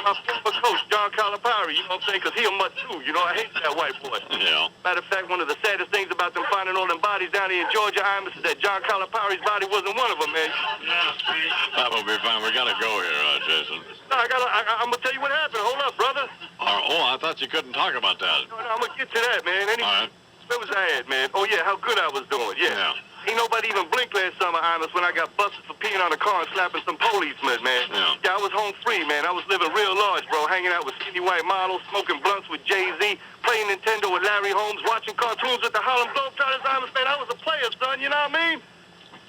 My former coach, John Calipari. You know what I'm saying? Because he a mutt too. You know, I hate that white boy. Yeah. Matter of fact, one of the saddest things about them finding all them bodies down here in Georgia, Imus, is that John Calipari's body wasn't one of them, man. That will be fine. We got to go here, Jason. No, I'm gonna tell you what happened. Hold up, brother. I thought you couldn't talk about that. No, I'm gonna get to that, man. Anyway, All right. where was I at, man? Oh yeah, how good I was doing. Yeah. Ain't nobody even blinked last summer, Imus, when I got busted for peeing on a car and slapping some policemen, man. Yeah, I was home free, man. I was living real large, bro. Hanging out with skinny white models, smoking blunts with Jay-Z, playing Nintendo with Larry Holmes, watching cartoons with the Harlem Globetrotters, Imus, man. I was a player, son. You know what I mean?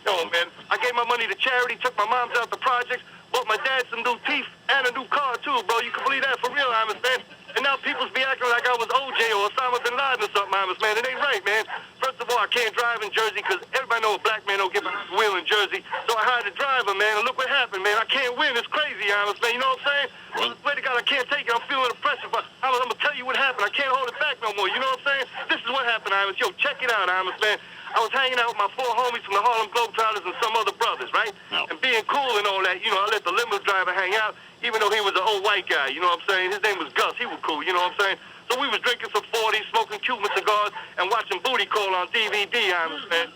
Yo, man, I gave my money to charity, took my moms out the projects, bought my dad some new teeth and a new car, too, bro. You can believe that for real, Imus, man. And now people's be acting like I was OJ or Osama bin Laden or something, Imus, man. It ain't right, man. First of all, I can't drive in Jersey because everybody know a black man don't get behind the wheel in Jersey. So I hired a driver, man. And look what happened, man. I can't win. It's crazy, Imus, man. You know what I'm saying? I swear to God, I can't take it. I'm feeling the pressure. But I'm going to tell you what happened. I can't hold it back no more. You know what I'm saying? This is what happened, Imus. Yo, check it out, Imus, man. I was hanging out with my 4 homies from the Harlem Globetrotters and some other brothers, right? And being cool and all that, you know, I let the limo driver hang out, even though he was an old white guy, you know what I'm saying? His name was Gus. He was cool, you know what I'm saying? So we was drinking some 40s, smoking Cuban cigars, and watching Booty Call on DVD, Imus, man.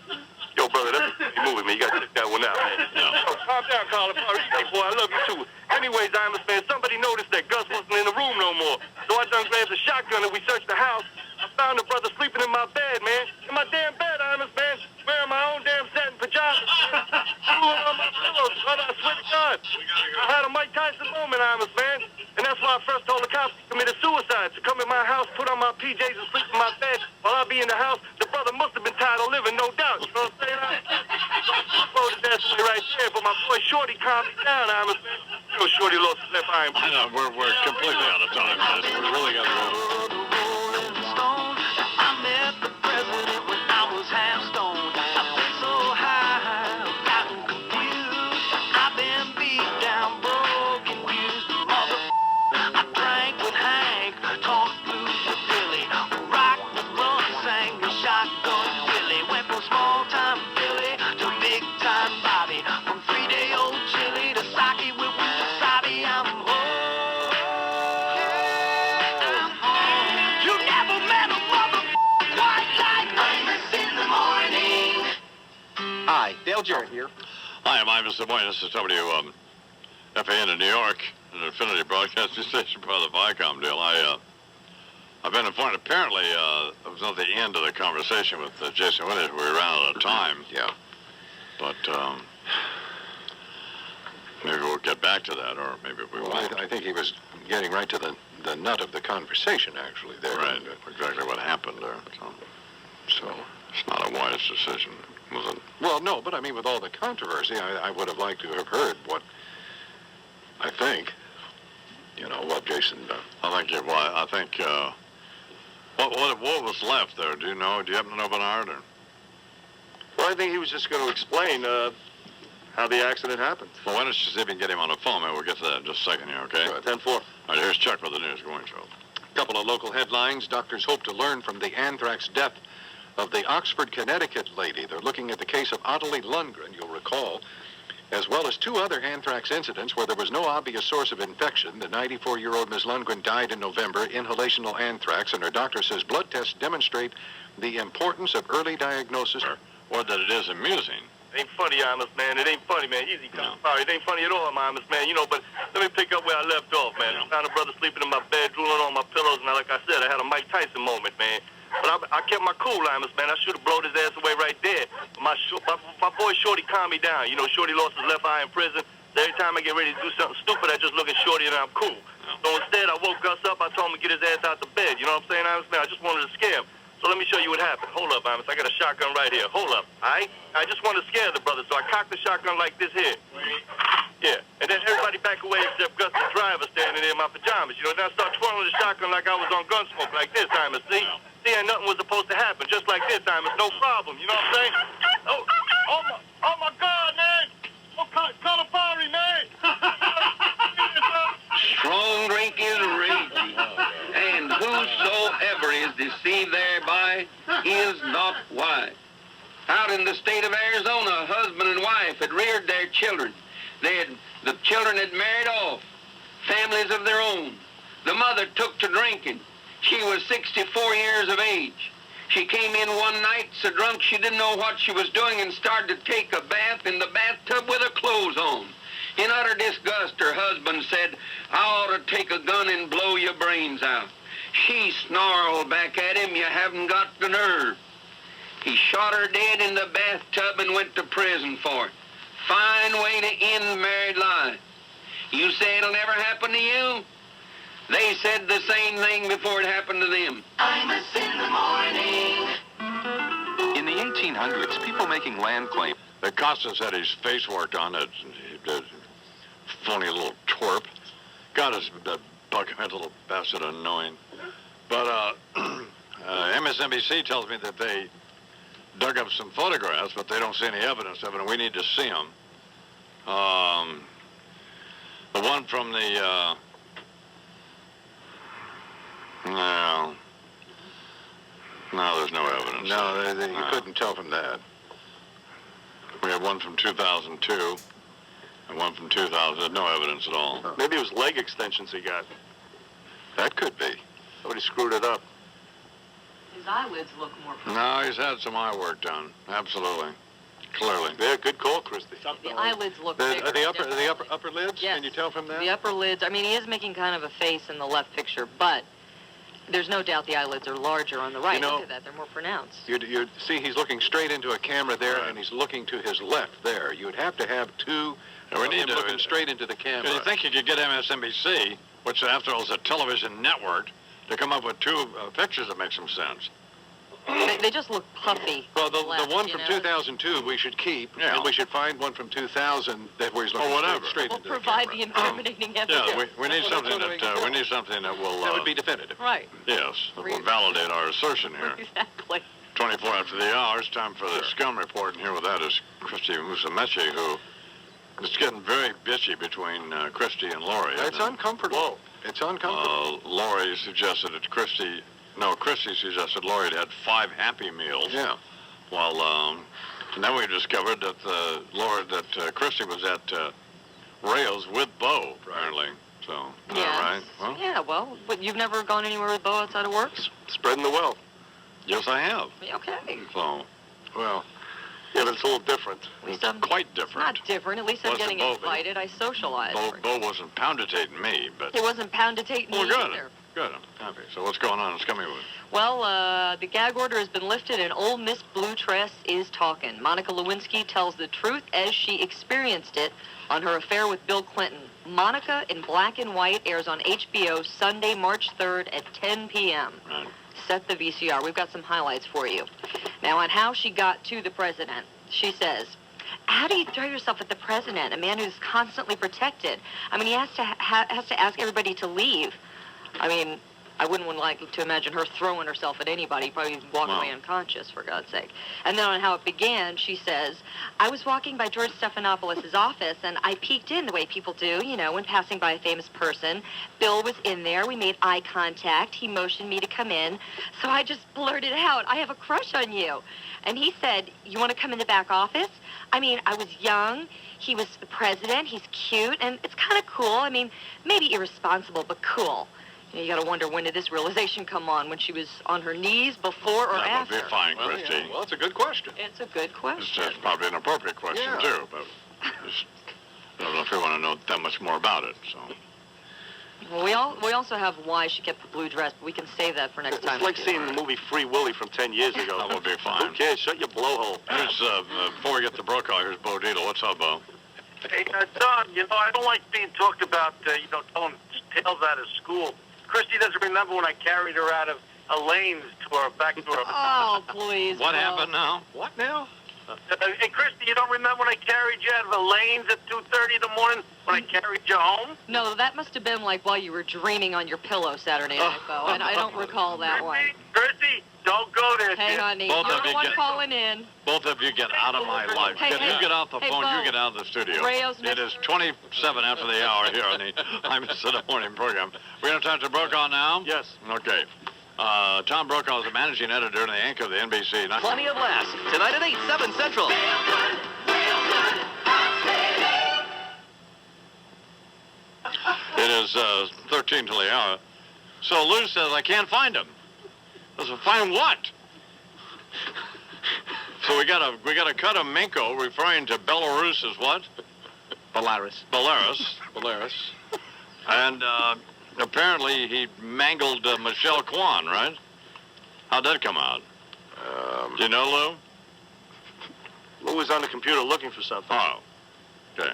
Yo, brother, that's a movie, man. You got to check that one out, man. Yo, calm down, Colin. Hey, boy, I love you, too. Anyways, Imus, man, somebody noticed that Gus wasn't in the room no more. So I done grabbed a shotgun and we searched the house. I found the brother sleeping in my bed, man. In my damn bed, Imus, man. Wearing my own damn satin pajamas. Drooling on my pillows, brother. I swear to God. I had a Mike Tyson moment, Imus, man. And that's why I first told the cops he committed suicide. To come in my house, put on my PJs and sleep in my bed while I be in the house. The brother must have been tired of living, no doubt. You know what I'm saying? I quoted that right there, but my boy Shorty calmed me down, Imus, man. You know, Shorty lost his left eye. I know, we're completely out of time, man. We really got to go. I met the president when I was half stoned. I've been so high, I've gotten confused. I've been beat down, broken, used. I drank with Hank, talked blues with Billy, rocked with Ron, sang with Shotgun Billy. Went from small-time Billy to big-time Bobby, from 3-day-old chili to sake with wasabi. I'm home. I'm home. You never met a mother quite like Imus in the morning. Hi, Dale Jarrett here. Hi, I'm Imus the Boy. This is WFAN in New York, an Infinity Broadcasting Station, part of the Viacom deal. I've been informed, apparently, it was not the end of the conversation with Jason Winters. We ran out of time. Yeah. But maybe we'll get back to that, or maybe we won't. I think he was getting right to the nut of the conversation, actually, there. Right, exactly what happened there. So it's not a wise decision, was it? Well, no, but I mean, with all the controversy, I would have liked to have heard what, I think, what Jason... I think, what was left there? Do you know? Do you happen to know, Bernard? Or? Well, I think he was just going to explain how the accident happened. Well, why don't you see if you can get him on the phone, man? We'll get to that in just a second here, okay? Sure, 10-4. All right, here's Chuck with the news. Go on, Joe. A couple of local headlines. Doctors hope to learn from the anthrax death of the Oxford, Connecticut lady. They're looking at the case of Ottilie Lundgren, you'll recall, as well as 2 other anthrax incidents where there was no obvious source of infection. The 94-year-old Ms. Lundgren died in November, inhalational anthrax, and her doctor says blood tests demonstrate the importance of early diagnosis. Or that it is amusing. It ain't funny, Imus, man. It ain't funny, man. Easy, come. Sorry, it ain't funny at all, Imus, man. You know, but let me pick up where I left off, man. I found a brother sleeping in my bed, drooling on my pillows, and like I said, I had a Mike Tyson moment, man. But I kept my cool, Imus, man. I should have blown his ass away right there. But my boy Shorty calmed me down. You know, Shorty lost his left eye in prison. So every time I get ready to do something stupid, I just look at Shorty and I'm cool. So instead, I woke Gus up. I told him to get his ass out the bed. You know what I'm saying, Imus, man? I just wanted to scare him. So let me show you what happened. Hold up, Imus. I got a shotgun right here. Hold up, all right? I just wanted to scare the brother, so I cocked the shotgun like this here. Yeah, and then everybody back away except Gus the driver standing there in my pajamas. You know, then I start twirling the shotgun like I was on Gunsmoke, like this, Imus. See, and nothing was supposed to happen, just like this, Imus. No problem, you know what I'm saying? Oh my God, man! Oh, Calipari, man! Strong drink is raging, and whosoever is deceived thereby is not wise. Out in the state of Arizona, a husband and wife had reared their children. The children had married off, families of their own. The mother took to drinking. She was 64 years of age. She came in one night so drunk she didn't know what she was doing and started to take a bath in the bathtub with her clothes on. In utter disgust, her husband said, "I ought to take a gun and blow your brains out." She snarled back at him, "You haven't got the nerve." He shot her dead in the bathtub and went to prison for it. Fine way to end married life. You say it'll never happen to you? They said the same thing before it happened to them. Imus in the morning. In the 1800s, people making land claims. The Costas had his face worked on, that phony little twerp. God, his bughead little bastard annoying. But MSNBC tells me that they dug up some photographs, but they don't see any evidence of it, and we need to see them. The one from the, no, there's no evidence. No, you couldn't tell from that. We have one from 2002 and one from 2000. There's no evidence at all. Maybe it was leg extensions he got. That could be. Somebody screwed it up. His eyelids look more. No, he's had some eye work done. Absolutely. Clearly. Yeah, good call, Christy. The eyelids look bigger. The upper lids? Yes. Can you tell from that? The upper lids. I mean, he is making kind of a face in the left picture, but there's no doubt the eyelids are larger on the right. You know, look at that. They're more pronounced. You see, he's looking straight into a camera there, and he's looking to his left there. You'd have to have two of him looking straight into the camera. You think you could get MSNBC, which after all is a television network, to come up with two pictures that make some sense? They just look puffy. Well, the left, one from 2002 we should keep, and we should find one from 2000 that where he's looking straight into the camera. Provide the incriminating evidence. Yeah, we need something that will. That would be definitive. Right. Yes, that will validate our assertion here. Exactly. 24 after the hour, it's time for the scum report, and here with that is Christy Musamechi, who is getting very bitchy between Christy and Lori. It's uncomfortable. It's uncomfortable. Lori suggested that Christy suggested Lori had had 5 Happy Meals. Yeah. Well, and then we discovered that Christy was at Rails with Bo, apparently. So, is that right? Well, yeah, well, but you've never gone anywhere with Bo outside of work? Spreading the wealth. Yes, I have. Okay. So, well, yeah, but it's a little different. It's quite different. Not different. At least I'm getting invited. I socialize. Bo wasn't pound-a-tating me, but... He wasn't pound-a-tating me either. Good. I'm happy. So what's going on in Scummy-Wood? Well, the gag order has been lifted and Ole Miss Blue Tress is talking. Monica Lewinsky tells the truth as she experienced it on her affair with Bill Clinton. Monica in Black and White airs on HBO Sunday, March 3rd at 10 p.m. Right. Set the VCR. We've got some highlights for you. Now, on how she got to the president, she says, "How do you throw yourself at the president, a man who's constantly protected? I mean, he has to ask everybody to leave. I mean, I wouldn't like to imagine her throwing herself at anybody, probably walking away unconscious, for God's sake. And then on how it began, she says, I was walking by George Stephanopoulos' office, and I peeked in the way people do, when passing by a famous person. Bill was in there. We made eye contact. He motioned me to come in. So I just blurted out, I have a crush on you. And he said, you want to come in the back office? I mean, I was young. He was the president. He's cute. And it's kind of cool. I mean, maybe irresponsible, but cool. You got to wonder, when did this realization come on? When she was on her knees, before or after? That would be fine, Christy. Well, it's a good question. It's a good question. It's probably an appropriate question, too. But I don't know if you want to know that much more about it. So. Well, we also have why she kept the blue dress, but we can save that for next time. It's like seeing the movie Free Willy from 10 years ago. That would be fine. Who cares? Shut your blowhole. Here's, before we get to Brokaw, here's Bo Dietl. What's up, Bo? Hey, Don, I don't like being talked about, telling tales out of school. Christy doesn't remember when I carried her out of Elaine's to her back to her. Oh, please. What happened now? What now? Hey, Christy, you don't remember when I carried you out of Elaine's at 2:30 in the morning when I carried you home? No, that must have been like while you were dreaming on your pillow Saturday night, Bo, and I don't recall that one. Christy, don't go there. Hey, honey, Both you're of the you one get- calling in. Both of you get out of my life. Hey, You get off the hey, phone. Bo. You get out of the studio. Rayo's It is 27 after the hour here on the Imus in the Morning program. We're going to talk to Brokaw now? Yes. Okay. Tom Brokaw is the managing editor and the anchor of the NBC. Plenty of laughs. Tonight at 8, 7 Central. It is 13 till the hour. So Lou says, I can't find him. I said, find what? So we got a cut of Minko referring to Belarus as what? Belarus. Belarus. And apparently he mangled Michelle Kwan, right? How'd that come out? Do you know, Lou was on the computer looking for something. Oh, okay.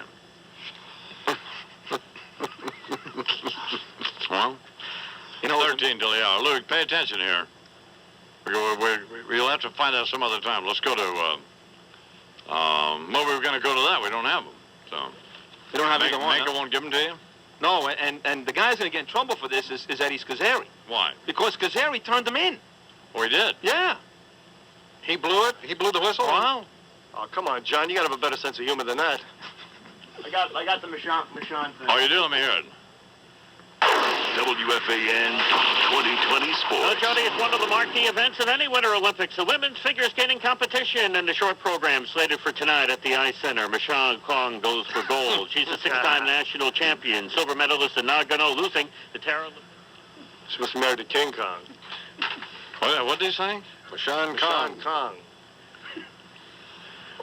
Well, 13 till the hour. Lou, pay attention here. We'll have to find out some other time. Let's go to, well, we were going to go to that. We don't have them. So. We don't have either one, Minko won't give them to you? No, and the guy's going to get in trouble for this is Eddie Scazzeri. Why? Because Scazzeri turned him in. Oh, he did? Yeah. He blew it? He blew the whistle? Wow. Oh, come on, John. You got to have a better sense of humor than that. I got the Michon thing. Oh, you do? Let me hear it. WFAN 2020 Sports. Well, Jody, it's one of the marquee events of any Winter Olympics, the women's figure skating competition and the short program slated for tonight at the Ice Center. Michelle Kwan goes for gold. She's a six-time national champion, silver medalist in Nagano, losing to Tara. She must be married to King Kong. What did he say? Michon Kong.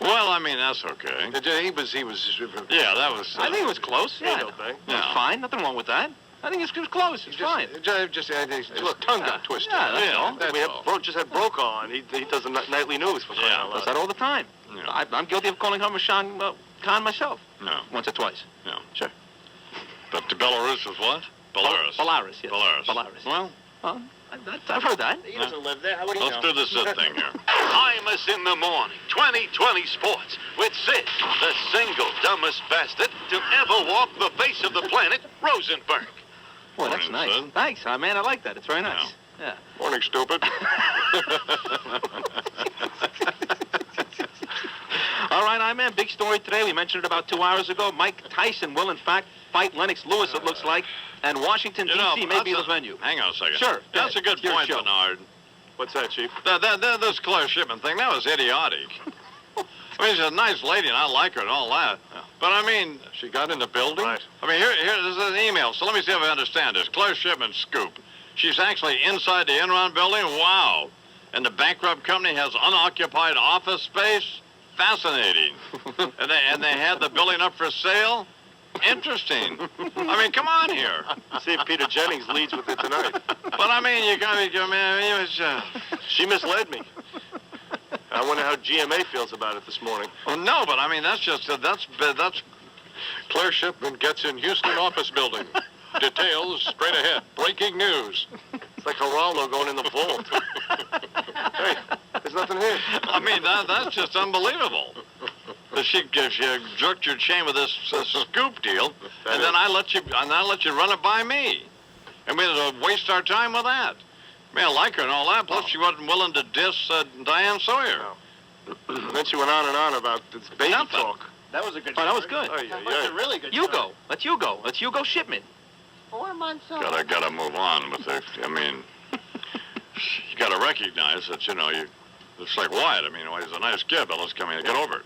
Well, I mean, that's okay. He was. Yeah, that was. I think it was close. Yeah, no thing. It's fine. Nothing wrong with that. I think it's close. It's fine. His tongue got twisted. Yeah, that's all. We just had Brokaw on. He does the nightly news for crying out loud. Does that all the time. Yeah. I'm guilty of calling her Michon Khan myself. No. Once or twice. No. Sure. But the Belarus is what? Belarus. Belarus, yes. Belarus. Well, I've heard that. He doesn't live there. How would he let's know? do this thing here. Imus in the Morning 2020 Sports with Sid, the single dumbest bastard to ever walk the face of the planet, Rosenberg. Well, that's Morning, nice. Sid. Thanks, man. I like that. It's very nice. Yeah. Morning, stupid. All right, I'm in. Big story today. We mentioned it about 2 hours ago. Mike Tyson will, in fact, fight Lennox Lewis, it looks like. And Washington, D.C. may be the venue. Hang on a second. Sure. That's a good point, Bernard. What's that, Chief? This Claire Shipman thing, that was idiotic. I mean, she's a nice lady, and I like her and all that. But, I mean... She got in the building? Right. I mean, here, this is an email, so let me see if I understand this. Claire Shipman's scoop. She's actually inside the Enron building? Wow. And the bankrupt company has unoccupied office space? Fascinating. and they had the building up for sale? Interesting. I mean, come on here. See if Peter Jennings leads with it tonight. But, I mean, you got to... She misled me. I wonder how GMA feels about it this morning. Well, no, but I mean, that's Claire Shipman gets in Houston office building. Details straight ahead. Breaking news. It's like Geraldo going in the vault. Hey, there's nothing here. I mean, that's just unbelievable. She jerked your chain with this scoop deal, and then I let you run it by me. And we had to waste our time with that. I mean, I like her and all that, plus she wasn't willing to diss Diane Sawyer. And then she went on and on about this baby talk. That was a good. Oh, that was good. That was a really good. You go. Let's you go. Let's you go, Shipman. 4 months old. Gotta move on with it. I mean, you gotta recognize that, you know, it's like Wyatt. I mean, well, he's a nice kid, but let's come in and get over it.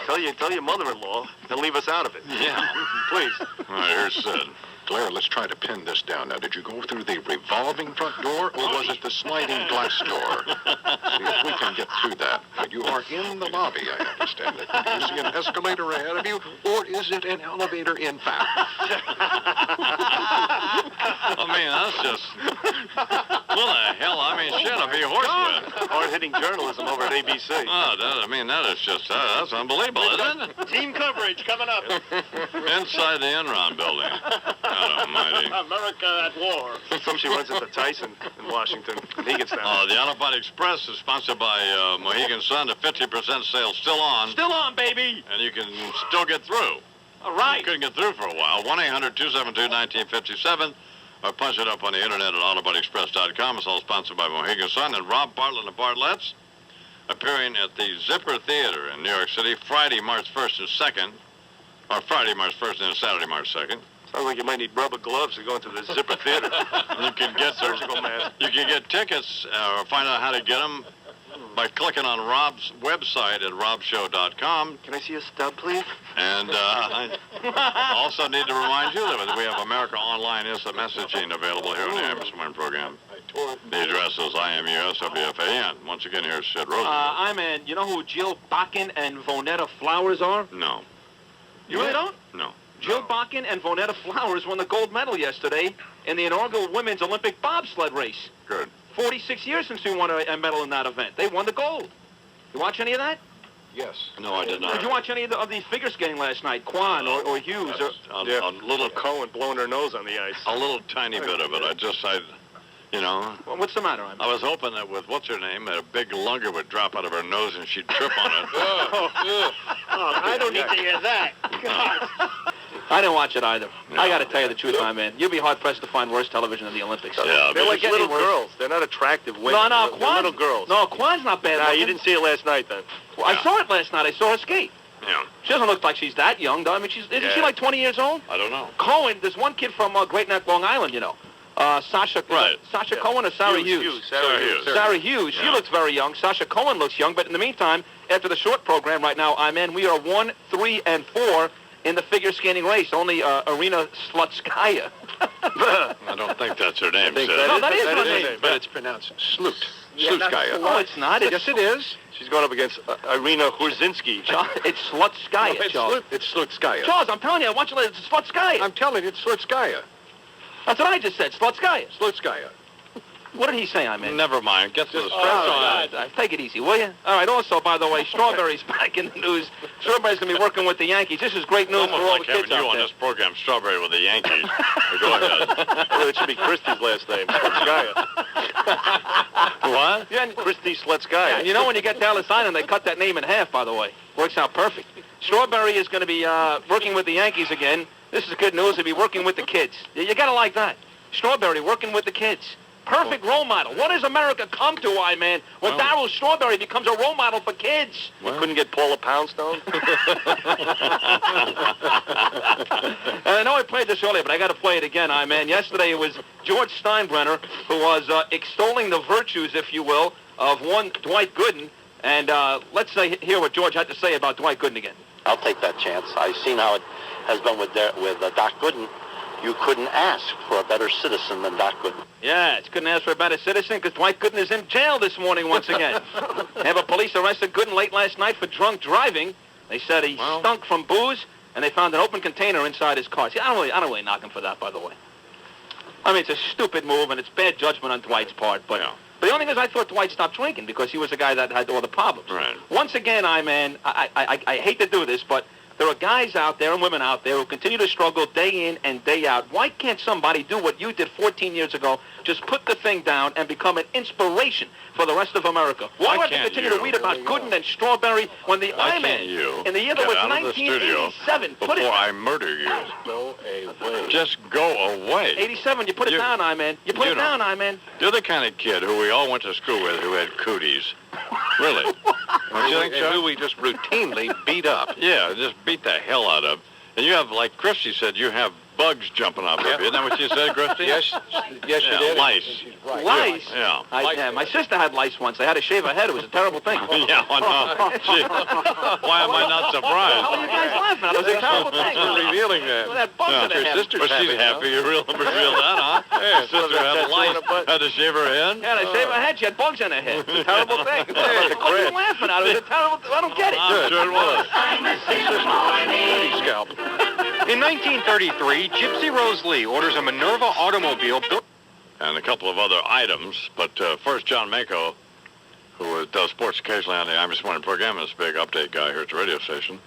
Tell your mother-in-law to leave us out of it. Yeah. Please. All right, here's Sid. Claire, let's try to pin this down. Now, did you go through the revolving front door, or was it the sliding glass door? See if we can get through that. But you are in the lobby, I understand. Are you using an escalator ahead of you, or is it an elevator, in fact? I mean, that's just... What the hell? I mean, shit, I'd be horsewhip. Hard-hitting journalism over at ABC. Oh, that is just... that's unbelievable, isn't it? Team coverage coming up. Inside the Enron building. God almighty. America at war. Some she runs into Tyson in Washington, and he gets down. Oh, the Autobot Express is sponsored by Mohegan Sun. The 50% sale still on. Still on, baby. And you can still get through. All right. You couldn't get through for a while. 1-800-272-1957. Or punch it up on the internet at AutobotExpress.com. It's all sponsored by Mohegan Sun. And Rob Bartlett and the Bartletts appearing at the Zipper Theater in New York City Friday, March 1st and 2nd. Or Friday, March 1st and Saturday, March 2nd. Sounds like you might need rubber gloves to go into the Zipper Theater. You can get surgical mask. You can get tickets or find out how to get them by clicking on Rob's website at robshow.com. Can I see a stub, please? And I also need to remind you that we have America Online Instant Messaging available here on the Imus Morning program. The address is IMUS WFAN. Once again, here's Sid Rosen. I'm in. You know who Jill Bakken and Vonetta Flowers are? No. You really don't? No. Jill Bakken and Vonetta Flowers won the gold medal yesterday in the inaugural women's Olympic bobsled race. Good. 46 years since we won a medal in that event. They won the gold. You watch any of that? Yes. No, I did not. Did you watch any of the figure skating last night? Kwan or Hughes? A little Cohen blowing her nose on the ice. A little tiny bit of it. You know. Well, what's the matter? I was hoping that with what's her name, a big lunger would drop out of her nose and she'd trip on it. I don't need to hear that. God. I didn't watch it either. No. I got to tell you the truth, my man. You'd be hard-pressed to find worse television than the Olympics. Yeah, they're like little girls. They're not attractive women. No, they're Kwan's, little girls. No, Kwan's not bad. Nah, you didn't see it last night, then. Well, I saw it last night. I saw her skate. Yeah. She doesn't look like she's that young, though. I mean, isn't she like 20 years old? I don't know. Cohen, there's one kid from Great Neck, Long Island, you know. Sasha, right. Sasha Cohen or Sarah Hughes? Sarah Hughes. She looks very young. Sasha Cohen looks young. But in the meantime, after the short program right now, we are 1, 3, and 4 in the figure skating race. Only Arina Slutskaya. I don't think that's her name. That is her name. But it's pronounced Slut. Slutskaya. No, it's not. Yes, it is. She's going up against Irina Hurzinski. It's Slutskaya, Charles. It's Slutskaya. Charles, I'm telling you, I want you to it's Slutskaya. I'm telling you, it's Slutskaya. That's what I just said, Slutskaya. Slutskaya. What did he say, Never mind. Get to the Take it easy, will you? All right, also, by the way, Strawberry's back in the news. Strawberry's going to be working with the Yankees. This is great news for all the kids out on there. this program, Strawberry with the Yankees. Go ahead. Well, it should be Christy's last name, Slutskaya. What? Yeah, Christy Slutskaya. And you know when you get Dallas Island, they cut that name in half, by the way. Works out perfect. Strawberry is going to be working with the Yankees again. This is good news. He'll be working with the kids. You got to like that. Strawberry working with the kids. Perfect role model. What does America come to, when Darryl Strawberry becomes a role model for kids? You couldn't get Paula Poundstone? And I know I played this earlier, but I got to play it again, Yesterday it was George Steinbrenner who was extolling the virtues, if you will, of one Dwight Gooden. And let's hear what George had to say about Dwight Gooden again. I'll take that chance. I've seen how it has been with Doc Gooden. You couldn't ask for a better citizen than Doc Gooden. Yeah, it's couldn't ask for a better citizen because Dwight Gooden is in jail this morning once again. Police arrested Gooden late last night for drunk driving. They said he stunk from booze, and they found an open container inside his car. See, I don't really knock him for that, by the way. I mean, it's a stupid move, and it's bad judgment on Dwight's part, but... Yeah. But the only thing is I thought Dwight stopped drinking because he was the guy that had all the problems. Right. Once again, I hate to do this, but There are guys out there and women out there who continue to struggle day in and day out. Why can't somebody do what you did 14 years ago? Just put the thing down and become an inspiration for the rest of America. Why do I have to continue to read about Gooden and Strawberry when the Iman in the year that was 1987? Before I murder you. Go away. Just go away. 87, you put it down, Iman. You put it down, Iman. You're the kind of kid who we all went to school with who had cooties. Really. Don't you think so? Who we just routinely beat up. Yeah, just beat the hell out of. And you have, like Christy said, you have bugs jumping off of you. Isn't that what you said, Christy? Yes, you did. Lice. Right. Lice? Yeah. My sister had lice once. I had to shave her head. It was a terrible thing. Yeah, I know. Gee, why am I not surprised? How are you guys laughing? It was a terrible thing. We're revealing that. Well, that bug in her head. But she's happy. You revealed that, huh? Yeah, Sister had lice. Had to shave her head? Yeah, I shaved her head. She had bugs in her head. It's a terrible thing. What are you laughing at? It was a terrible thing. I don't get it. I'm sure it was. Scalp. In 1933, Gypsy Rose Lee orders a Minerva automobile built... And a couple of other items. But first, John Mako, who does sports occasionally on the Imus Morning program, is a big update guy here at the radio station.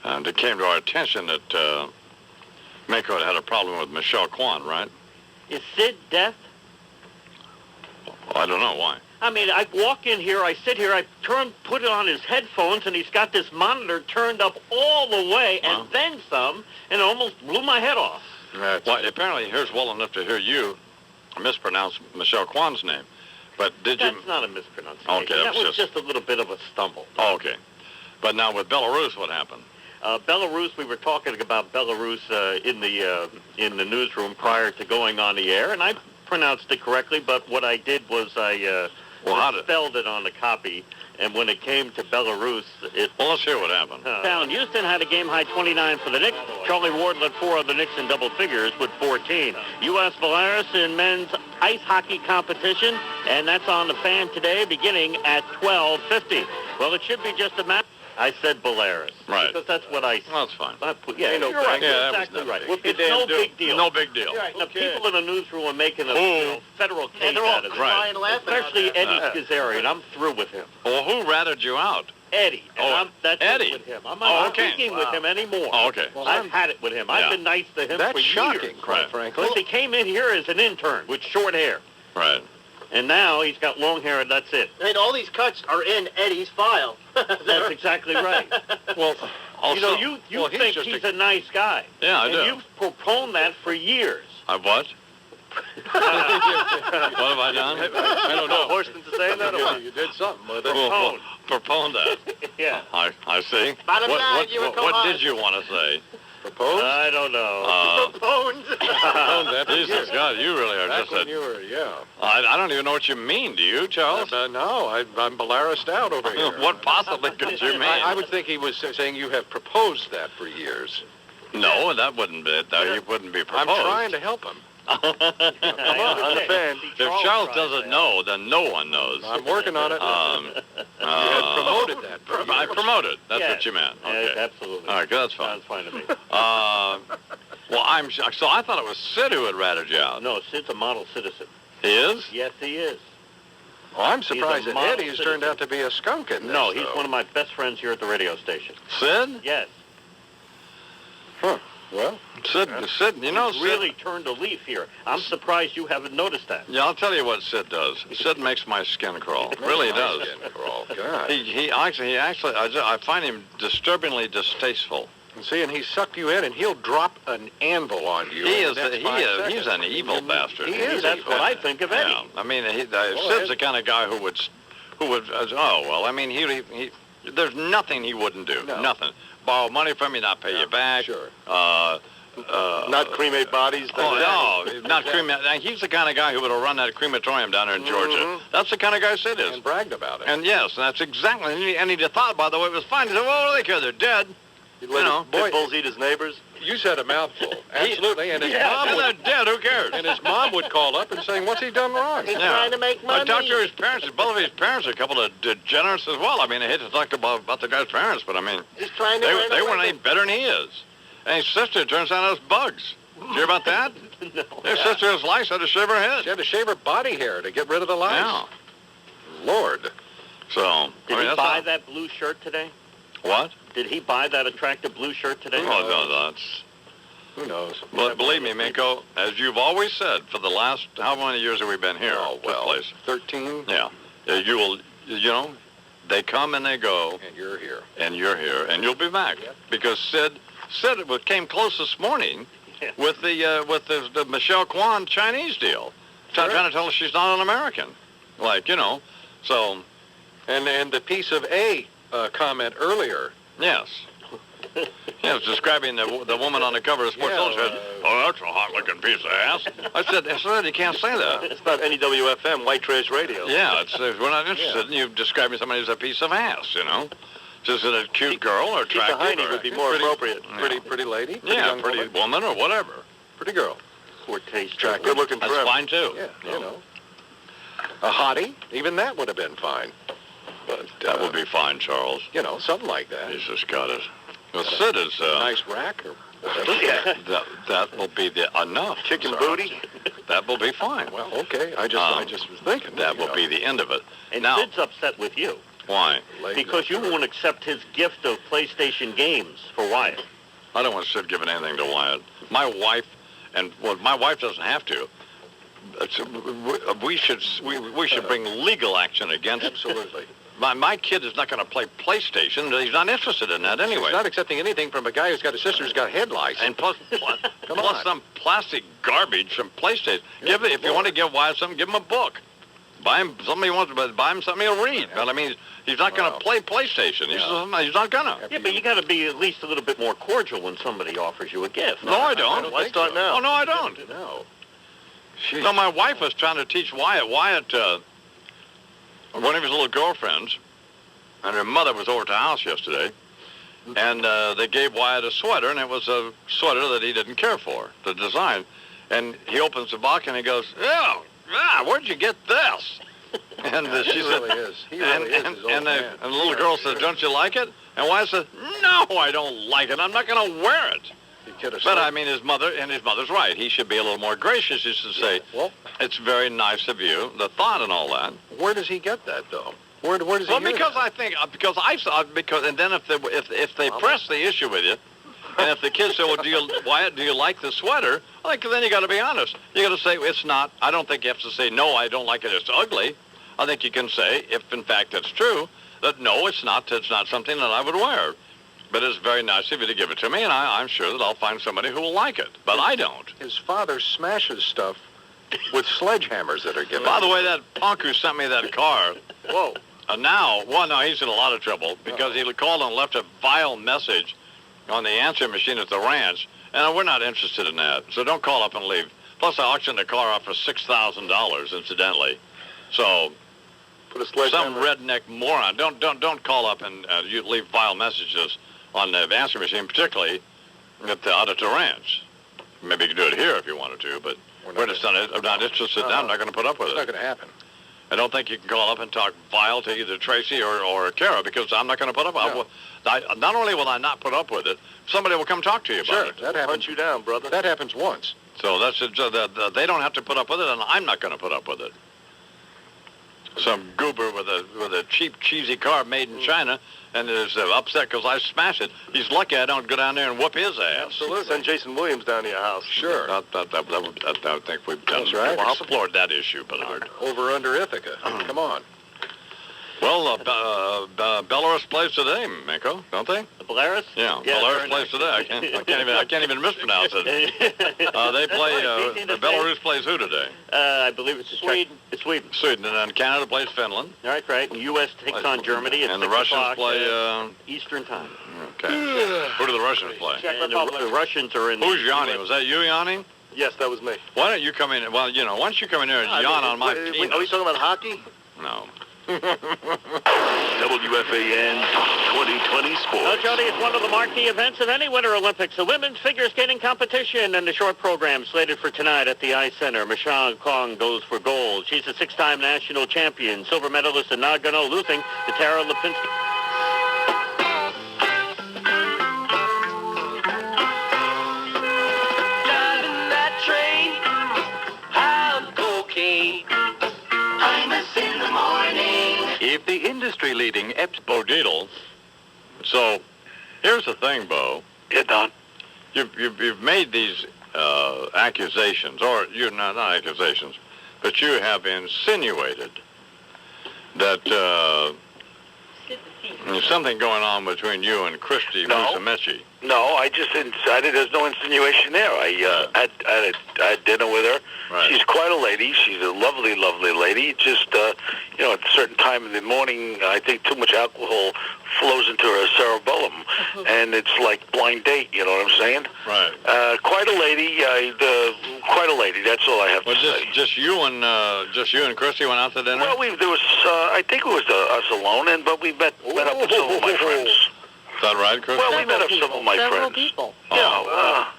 And it came to our attention that Mako had a problem with Michelle Kwan, right? Is Sid deaf? I don't know why. I mean, I walk in here, I sit here, I put it on his headphones, and he's got this monitor turned up all the way, and then some, and it almost blew my head off. Well, apparently he hears well enough to hear you mispronounce Michelle Kwan's name. But did you... That's not a mispronunciation. Okay, that was just a little bit of a stumble. Oh, okay. But now with Belarus, what happened? Belarus, we were talking about Belarus in the newsroom prior to going on the air, and I pronounced it correctly, but what I did was I spelled it on the copy, and when it came to Belarus, it... Well, let's hear what happened. Down. Houston had a game-high 29 for the Knicks. Charlie Ward led 4 of the Knicks in double figures with 14. U.S. Belarus in men's ice hockey competition, and that's on the fan today beginning at 12:50. Well, it should be just a matter... I said Belarus. Right. Because that's what I... Well, that's fine. Yeah, you're right. Yeah, exactly right. Well, It's no big deal. No big deal. Right. Now, people in the newsroom are making a federal case out of it. Right. Especially Eddie Schizzeri, and I'm through with him. Well, who ratted you out? Eddie. And that's Eddie. it with him. I'm not speaking with him anymore. Oh, okay. Well, I've had it with him. I've been nice to him for shocking, years. quite frankly. He came in here as an intern with short hair. Right. And now he's got long hair, and that's it. And all these cuts are in Eddie's file. That's exactly right. Well, also, you think he's a nice guy. Yeah, I do. And you've proponed that for years. I've what? What have I done? I don't know. Worse than saying that? You did something with it. Well, proponed that. Yeah. I see. Bottom line, you were what did you want to say? Proposed? I don't know. Proponed. Jesus, God, you really are Back just when a... you were, yeah. I don't even know what you mean. Do you, Charles? No, I'm Belarused out over here. What possibly could you mean? I would think he was saying you have proposed that for years. No, that wouldn't be it. He wouldn't be proposed. I'm trying to help him. If Charles doesn't know, then no one knows. I'm working on it. You had promoted that. For I years. promoted. That's what you meant. Okay. Absolutely. All right, good. That's fine. Sounds fine to me. Well, so I thought it was Sid who had ratted you out. No, Sid's a model citizen. He is? Yes, he is. Well, I'm surprised He's a that model Eddie has turned out to be a skunk in this. No, he's one of my best friends here at the radio station. Sid? Yes. Huh. Well, Sid, you know, He's really turned a leaf here. I'm surprised you haven't noticed that. Yeah, I'll tell you what Sid does. Sid makes my skin crawl. Really does. Skin crawl. God. He actually, I find him disturbingly distasteful. And see, and he sucked you in, and he'll drop an anvil on you. He's an evil bastard. He is. That's what I think of Eddie. Yeah. I mean, Sid's the kind of guy who would, I mean, he there's nothing he wouldn't do. No. Nothing. Borrow money from you, not pay you back. Sure. Not cremate bodies. Oh, no, not cremate. He's the kind of guy who would have run that crematorium down there in Georgia. That's the kind of guy Sid is. And bragged about it. And yes, that's exactly. And he thought, by the way, it was fine. He said, well, what do they care? They're dead. You know, pit bulls eat his neighbors. You said a mouthful. Absolutely. And his Yeah, mom they're would, dead. Who cares? and his mom would call up and saying, "What's he done wrong?" He's trying to make money. I talked to his parents. Both of his parents are a couple of degenerates as well. I mean, I hate to talk about the guy's parents, but I mean, He's trying to they weren't any better than he is. And his sister turns out has bugs. Did you hear about that? No. His sister has lice, had to shave her head. She had to shave her body hair to get rid of the lice. Yeah. Lord. So, Did he buy that blue shirt today? What? Did he buy that attractive blue shirt today? Oh, no, that's... Who knows? But believe me, Minko, as you've always said, for the last, how many years have we been here? Oh, well, Place? 13. Yeah. You will, they come and they go. And you're here. And you're here, and you'll be back. Yep. Because Sid came close this morning with the Michelle Kwan Chinese deal. Trying to tell us she's not an American. So... And the piece of A comment earlier. Yes. Yeah, it's describing the woman on the cover of Sports Illustrated. Oh, that's a hot-looking piece of ass. I said, you can't say that. It's not any WFM, white trash radio. Yeah, we're not interested in you describing somebody as a piece of ass, Just a cute girl or attractive. Heine would be more appropriate. Pretty lady. Pretty woman or whatever. Pretty girl. Poor taste. Attractive. Good looking That's fine, too. Yeah, A hottie, even that would have been fine. But that would be fine, Charles. Something like that. He's just got it. Well, Sid is... nice rack or whatever. Yeah. That will be enough. Chicken booty? That will be fine. Well, okay. I just was thinking. That will be the end of it. And now, Sid's upset with you. Why? Because you won't accept his gift of PlayStation games for Wyatt. I don't want Sid giving anything to Wyatt. My wife doesn't have to. We should bring legal action against. Absolutely. My kid is not going to play PlayStation. He's not interested in that anyway. He's not accepting anything from a guy who's got a sister who's got head lice. And plus some plastic garbage from PlayStation. If you want to give Wyatt something, give him a book. Buy him something he wants, but buy him something he'll read. But I mean, he's not going to play PlayStation. He's not going to. Yeah, but you got to be at least a little bit more cordial when somebody offers you a gift. No, I don't. Let's start now. Oh, no, I don't. No. No, my wife was trying to teach Wyatt, one of his little girlfriends, and her mother was over to the house yesterday, and they gave Wyatt a sweater, and it was a sweater that he didn't care for, the design. And he opens the box, and he goes, where'd you get this? And she said, and the little girl said, don't you like it? And Wyatt said, no, I don't like it. I'm not going to wear it. But I mean, his mother's right. He should be a little more gracious. He should say, well, it's very nice of you, the thought and all that. Where does he get that, though? Where does he? Well, because I think and then if they press the issue with you, and if the kids say, well, Wyatt, do you like the sweater? I think then you got to be honest. You got to say it's not. I don't think you have to say no. I don't like it. It's ugly. I think you can say, if in fact that's true, that no, it's not. It's not something that I would wear. But it's very nice of you to give it to me, and I'm sure that I'll find somebody who will like it. But I don't. His father smashes stuff with sledgehammers that are given. By the way, that punk who sent me that car, he's in a lot of trouble because he called and left a vile message on the answering machine at the ranch, and we're not interested in that. So don't call up and leave. Plus, I auctioned the car off for $6,000, incidentally. So... some redneck moron. Don't call up and you leave vile messages on the answer machine, particularly out at the ranch. Maybe you can do it here if you wanted to, but we're just not interested in that. I'm not going to put up with it. It's not going to happen. I don't think you can call up and talk vile to either Tracy or Kara because I'm not going to put up with it. Not only will I not put up with it, somebody will come talk to you about it. That happens. Hunt you down, brother. That happens once. So that's it. They don't have to put up with it, and I'm not going to put up with it. Some goober with a cheap, cheesy car made in China, and is upset because I smashed it. He's lucky I don't go down there and whoop his ass. Absolutely. Send Jason Williams down to your house. Sure. I think we've done. That's right. We've explored that issue, Bernard. Over under Ithaca. Come on. Well, Belarus plays today, Minko, don't they? Belarus? Yeah, Belarus plays today. I can't even mispronounce it. They play. Belarus plays who today? I believe it's Sweden. It's Sweden. Sweden, and then Canada plays Finland. Right. And the U.S. takes on Germany. And the Russians play Eastern time. Okay. Who do the Russians play? And the Russians are in. Who's yawning? Was that you yawning? Yes, that was me. Why don't you come in? Well, why don't you come in here and yawn on my penis? Are we talking about hockey? No. WFAN 2020 Sports. Well, Jody, it's one of the marquee events of any Winter Olympics, the women's figure skating competition, and the short program slated for tonight at the Ice Center. Michelle Kong goes for gold. She's a six-time national champion, silver medalist in Nagano-Luthing, to Tara Lipinski. Driving that train, high on cocaine. Imus in the morning. If the industry-leading Bodidel, so Here's the thing, Bo. Yeah, Don. You've made these accusations, or you're not accusations, but you have insinuated that there's something going on between you and Christy Musumeci. No, I just decided there's no insinuation there. I had dinner with her. Right. She's quite a lady. She's a lovely, lovely lady. Just, at a certain time in the morning, I think too much alcohol flows into her cerebellum, and it's like blind date, you know what I'm saying? Right. Quite a lady. Quite a lady. That's all I have to say. Just you and Christy went out to dinner? Well, I think it was us alone, but we met up with some of my friends. Is that right, Christy? Well, we met up some of my friends. Several people.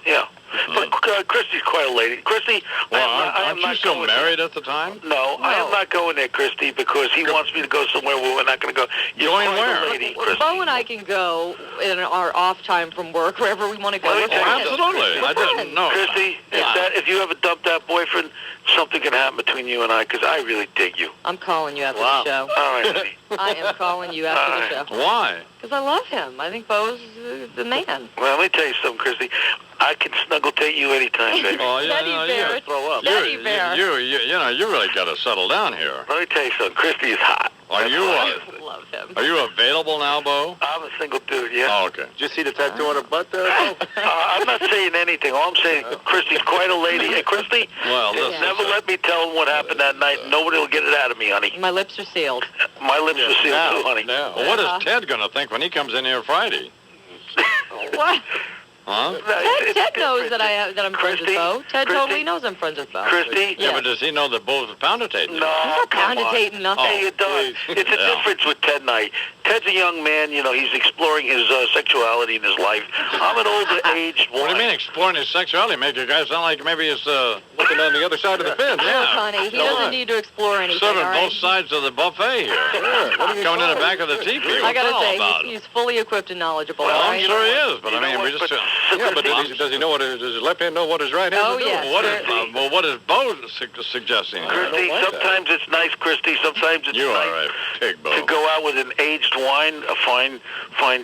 Yeah. But Christy's quite a lady. Christy, aren't you still married at the time? No, I am not going there, Christy, because he wants me to go somewhere where we're not going to go. You're going quite where? a lady, Christy. Bo and I can go in our off time from work, wherever we want to go. Well, absolutely. I didn't know. Christy, if you ever dump that boyfriend, something can happen between you and I, because I really dig you. I'm calling you after the show. All right, honey. I am calling you after the show. Why? Because I love him. I think Bo's the man. Well, let me tell you something, Christy. I can snuggle take you anytime, baby. Oh, yeah, Teddy bear. Throw up. Teddy bear. You really got to settle down here. Let me tell you something. Christy is hot. Are you love him. Are you available now, Bo? I'm a single dude, yeah. Oh, okay. Did you see the tattoo on her butt there, Bo? I'm not saying anything. All I'm saying, Christy's quite a lady. Hey, Christy, never let me tell them what happened that night. Nobody will get it out of me, honey. My lips are sealed. My lips are sealed, too, honey. Well, what is Ted going to think when he comes in here Friday? What? Huh? Ted knows that I'm friends with Bo. Ted totally knows I'm friends with Bo. Christy? Yeah, but does he know that Bo's pound-a-tating? No, come on. Pound-a-tating nothing. Hey, it does. It's a difference with Ted and I. Ted's a young man, he's exploring his sexuality in his life. I'm an older aged one. What do you mean exploring his sexuality? Make a guy sound like maybe he's looking on the other side of the fence. Look, honey, he doesn't need to explore anything. Serving all right? both sides of the buffet here. Coming in the back of the teepee. I gotta say, he's fully equipped and knowledgeable. Well, all I'm right? sure he is, but I mean, we just... Does he know does his left hand know what his right hand is doing? Yes. What is Bo suggesting? Christy, sometimes it's nice, Christy. Sometimes it's nice to go out with an aged wine, a fine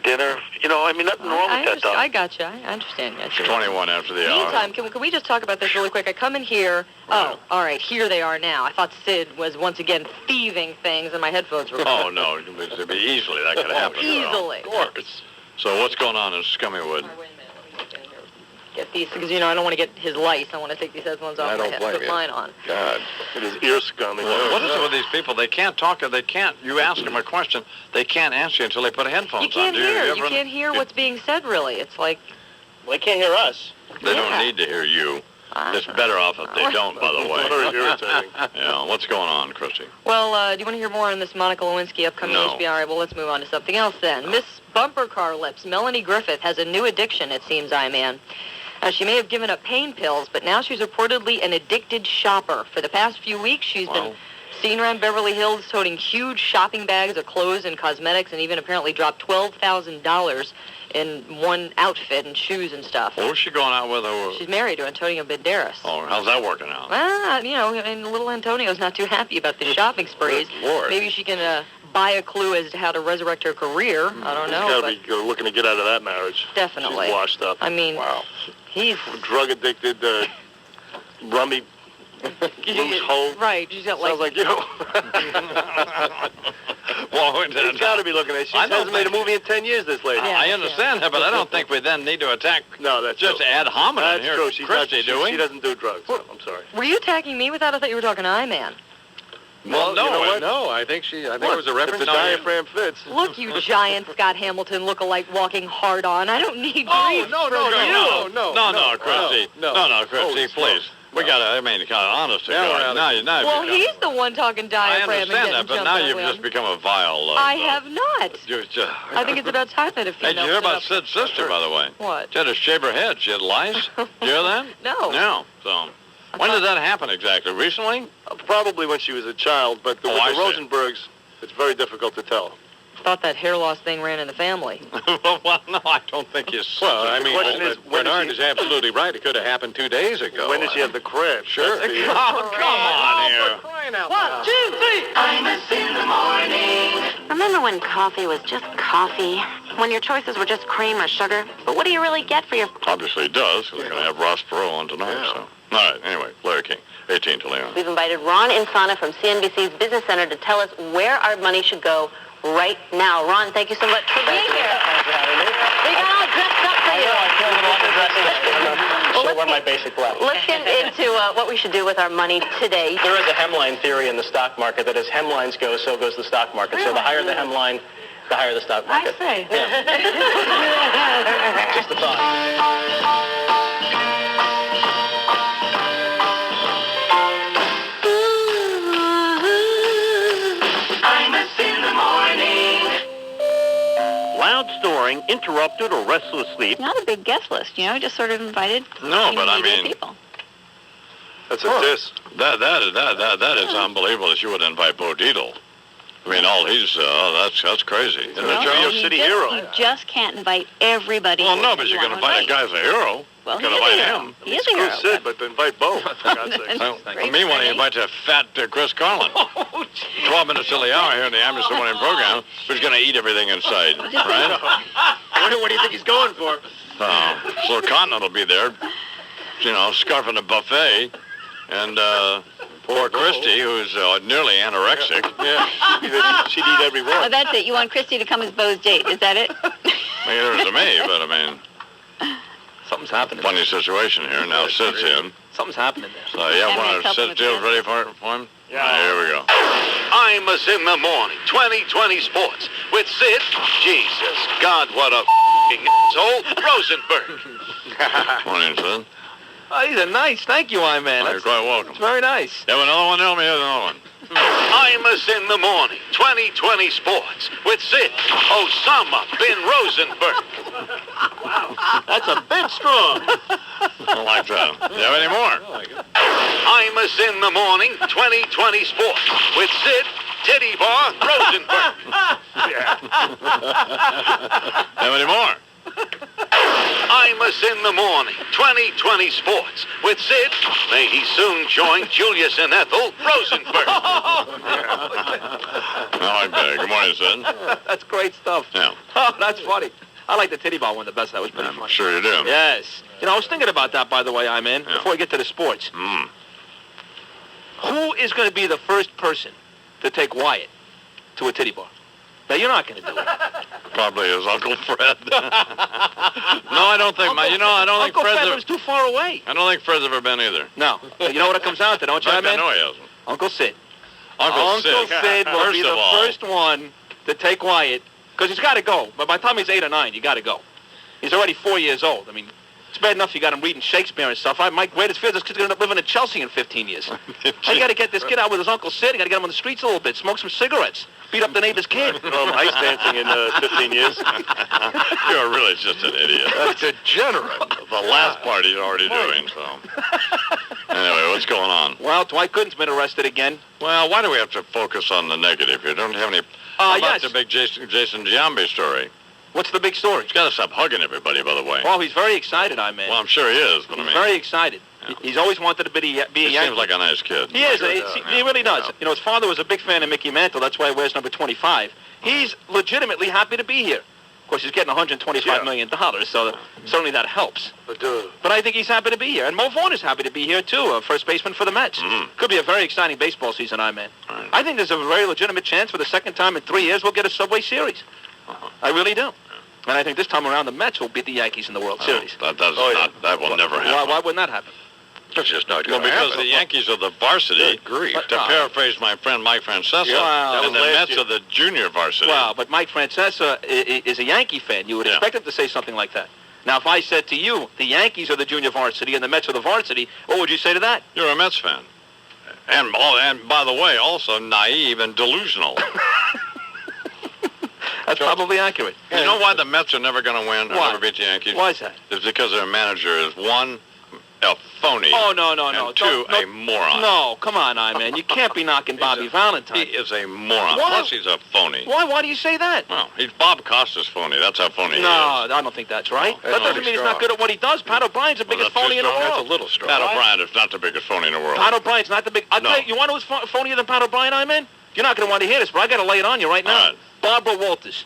dinner. Nothing wrong with that, Don. I got you. I understand. It's 21 after the hour. Meantime, can we just talk about this really quick? I come in here. Oh, all right. Here they are now. I thought Sid was once again thieving things, and my headphones were. Oh no, it'd be easily that could happen. Easily. Of course. So what's going on in Scummywood? Get these because I don't want to get his lice. I want to take these headphones off my head and put mine on. God, it is ear scummy. What is it with these people? They can't talk. They can't. You ask them a question, they can't answer you until they put headphones You can't on. hear. You can't hear what's being said. Really, it's like. Well, they can't hear us. They don't need to hear you. It's better off if they don't, by the way. Very irritating. Yeah, what's going on, Christy? Well, do you want to hear more on this Monica Lewinsky upcoming HBO? All right, well, let's move on to something else then. Miss Bumper Car Lips, Melanie Griffith, has a new addiction, it seems, I-Man. She may have given up pain pills, but now she's reportedly an addicted shopper. For the past few weeks, she's been seen around Beverly Hills toting huge shopping bags of clothes and cosmetics, and even apparently dropped $12,000 in one outfit and shoes and stuff. Who's she going out with? She's married to Antonio Banderas. Oh, how's that working out? Well, and little Antonio's not too happy about the shopping sprees. Lord. Maybe she can buy a clue as to how to resurrect her career. I don't know. She's got to be looking to get out of that marriage. Definitely. She's washed up. I mean, he's drug addicted, rummy, loose hole. Right. She's got Sounds like you. Well, he's got to be looking at it. She hasn't made a movie in 10 years, this lady. I understand that, but I don't think we then need to attack. No, that's just ad hominem here. True. Christy, do we? She doesn't do drugs. I'm sorry. Were you attacking me with that? I thought you were talking to I-Man. Well, no, no. I think it was a reference. If the diaphragm fits. Look, you giant Scott Hamilton look-alike walking hard on. I don't need grief. No, Christy. No, Christy, please. We got to, honest to God. Now well, he's the one talking diaphragm. I understand that, but now you've just become a vile... I have not. Just, I think it's about time that a female... Hey, did you hear about Sid's sister, by the way? What? She had to shave her head. She had lice. Did you hear that? No. No. So, when did that happen exactly? Recently? Probably when she was a child, but with the Rosenbergs, it's very difficult to tell. I thought that hair loss thing ran in the family. Well, no, I don't think it's... Well, I mean, Bernard is absolutely right. It could have happened 2 days ago. When did she have the crib? Sure. Oh, come on here. 1, 2, 3. Imus in the morning. Remember Remember when coffee was just coffee? When your choices were just cream or sugar? But what do you really get for your... Obviously it does. We're going to have Ross Perot on tonight, so. All right, anyway, Larry King, 18 to Leon. We've invited Ron Insana from CNBC's Business Center to tell us where our money should go right now. Ron, thank you so much for being here. Thanks for having me. We got all dressed up for you. I feel a little underdressed. Show where my basic left. Let's get into what we should do with our money today. There is a hemline theory in the stock market that as hemlines go, so goes the stock market. So the higher the hemline, the higher the stock market. I see. Yeah. Just a thought. Loud snoring, interrupted or restless sleep. Not a big guest list, just sort of invited. No, but I mean, people. that's a diss. That is unbelievable that you would invite Bo Dietl. I mean, that's crazy. Isn't it, Joe? City hero. You just can't invite everybody. Well, no, but you can invite a guy as a hero. Well, you can invite him. He is a hero. Sid, but invite Bo. For me, when he invites a fat Chris Carlin. 12 minutes till the hour here in the Imus Morning program, who's going to eat everything inside, right? What do you think he's going for? So Continent will be there, scarfing the buffet, and poor Christy, who's nearly anorexic. Yeah, she'd eat every Oh, that's it. You want Christy to come as Bo's date. Is that it? Neither to me, but I mean... Something's happening. Funny situation here. Now Sid's in. Something's happening there. So, one of Sid's deals ready for him? Yeah. Here we go. Imus in the morning, 2020 sports with Sid. Jesus, God, what a asshole, Rosenberg. Morning, Sid. Oh, these are nice. Thank you, man. You're quite welcome. It's very nice. You have another one? Tell me here's another one. Imus in the morning, 2020 sports with Sid, Osama bin Rosenberg. That's a bit strong. I like that. Do you have any more? Imus in the morning, 2020 sports with Sid, Titty Bar, Rosenberg. Have any more? Imus in the morning, 2020 sports with Sid. May he soon join Julius and Ethel Rosenberg. I like that. Good morning, Sid. That's great stuff. Yeah. Oh, that's funny. I like the titty ball one the best. That was pretty funny. Sure you do. Yes. I was thinking about that, by the way, before we get to the sports. Who is going to be the first person to take Wyatt to a titty bar? Now, you're not going to do it. Probably his Uncle Fred. No, I don't think. I don't think Uncle Fred's Fred was too far away. I don't think Fred's ever been either. No. You know what it comes down to, don't you, I man? know he hasn't. Uncle Sid. Uncle Sid will be the first one to take Wyatt, because he's got to go. But by the time he's 8 or 9, you got to go. He's already 4 years old. I mean, it's bad enough you got him reading Shakespeare and stuff. My greatest fear is this kid's going to end up living in Chelsea in 15 years. I got to get this kid out with his Uncle Sid. I got to get him on the streets a little bit, smoke some cigarettes, beat up the neighbor's kid. Ice dancing in 15 years. You're really just an idiot. That's degenerate. The last part he's already doing, so. Anyway, what's going on? Well, Dwight Gooden's been arrested again. Well, why do we have to focus on the negative? You don't have any... How about the big Jason Giambi story? What's the big story? He's got to stop hugging everybody, by the way. Well, he's very excited, Well, I'm sure he is, but I mean... Very excited. Yeah. He's always wanted to be a Yankee. He seems like a nice kid. He is. He really does. His father was a big fan of Mickey Mantle. That's why he wears number 25. He's legitimately happy to be here. Of course, he's getting $125 million, so certainly that helps. But I think he's happy to be here. And Mo Vaughn is happy to be here, too, first baseman for the Mets. Could be a very exciting baseball season, Right. I think there's a very legitimate chance for the second time in 3 years we'll get a Subway Series. I really do. And I think this time around the Mets will beat the Yankees in the World Series. That will never happen. Why wouldn't that happen? That's just not going to happen. Because the Yankees are the varsity, to paraphrase my friend Mike Francesa, and the Mets are the junior varsity. Well, but Mike Francesa is a Yankee fan. You would expect him to say something like that. Now, if I said to you, the Yankees are the junior varsity and the Mets are the varsity, what would you say to that? You're a Mets fan. And by the way, also naive and delusional. That's probably accurate. You know why the Mets are never going to win or never beat the Yankees? Why is that? It's because their manager is, one, a phony. Oh, no. And two, a moron. No, come on, man. You can't be knocking Bobby Valentine. He is a moron. Why? Plus, he's a phony. Why do you say that? Well, he's Bob Costas phony. That's how phony he is. No, I don't think that's right. That doesn't mean he's not good at what he does. Pat O'Brien's the biggest phony in the world. That's a little strong. Pat O'Brien is not the biggest phony in the world. Pat O'Brien's not the big... I'll tell you, you want who's phonier than Pat O'Brien, You're not going to want to hear this, but I got to lay it on you right now. All right. Barbara Walters.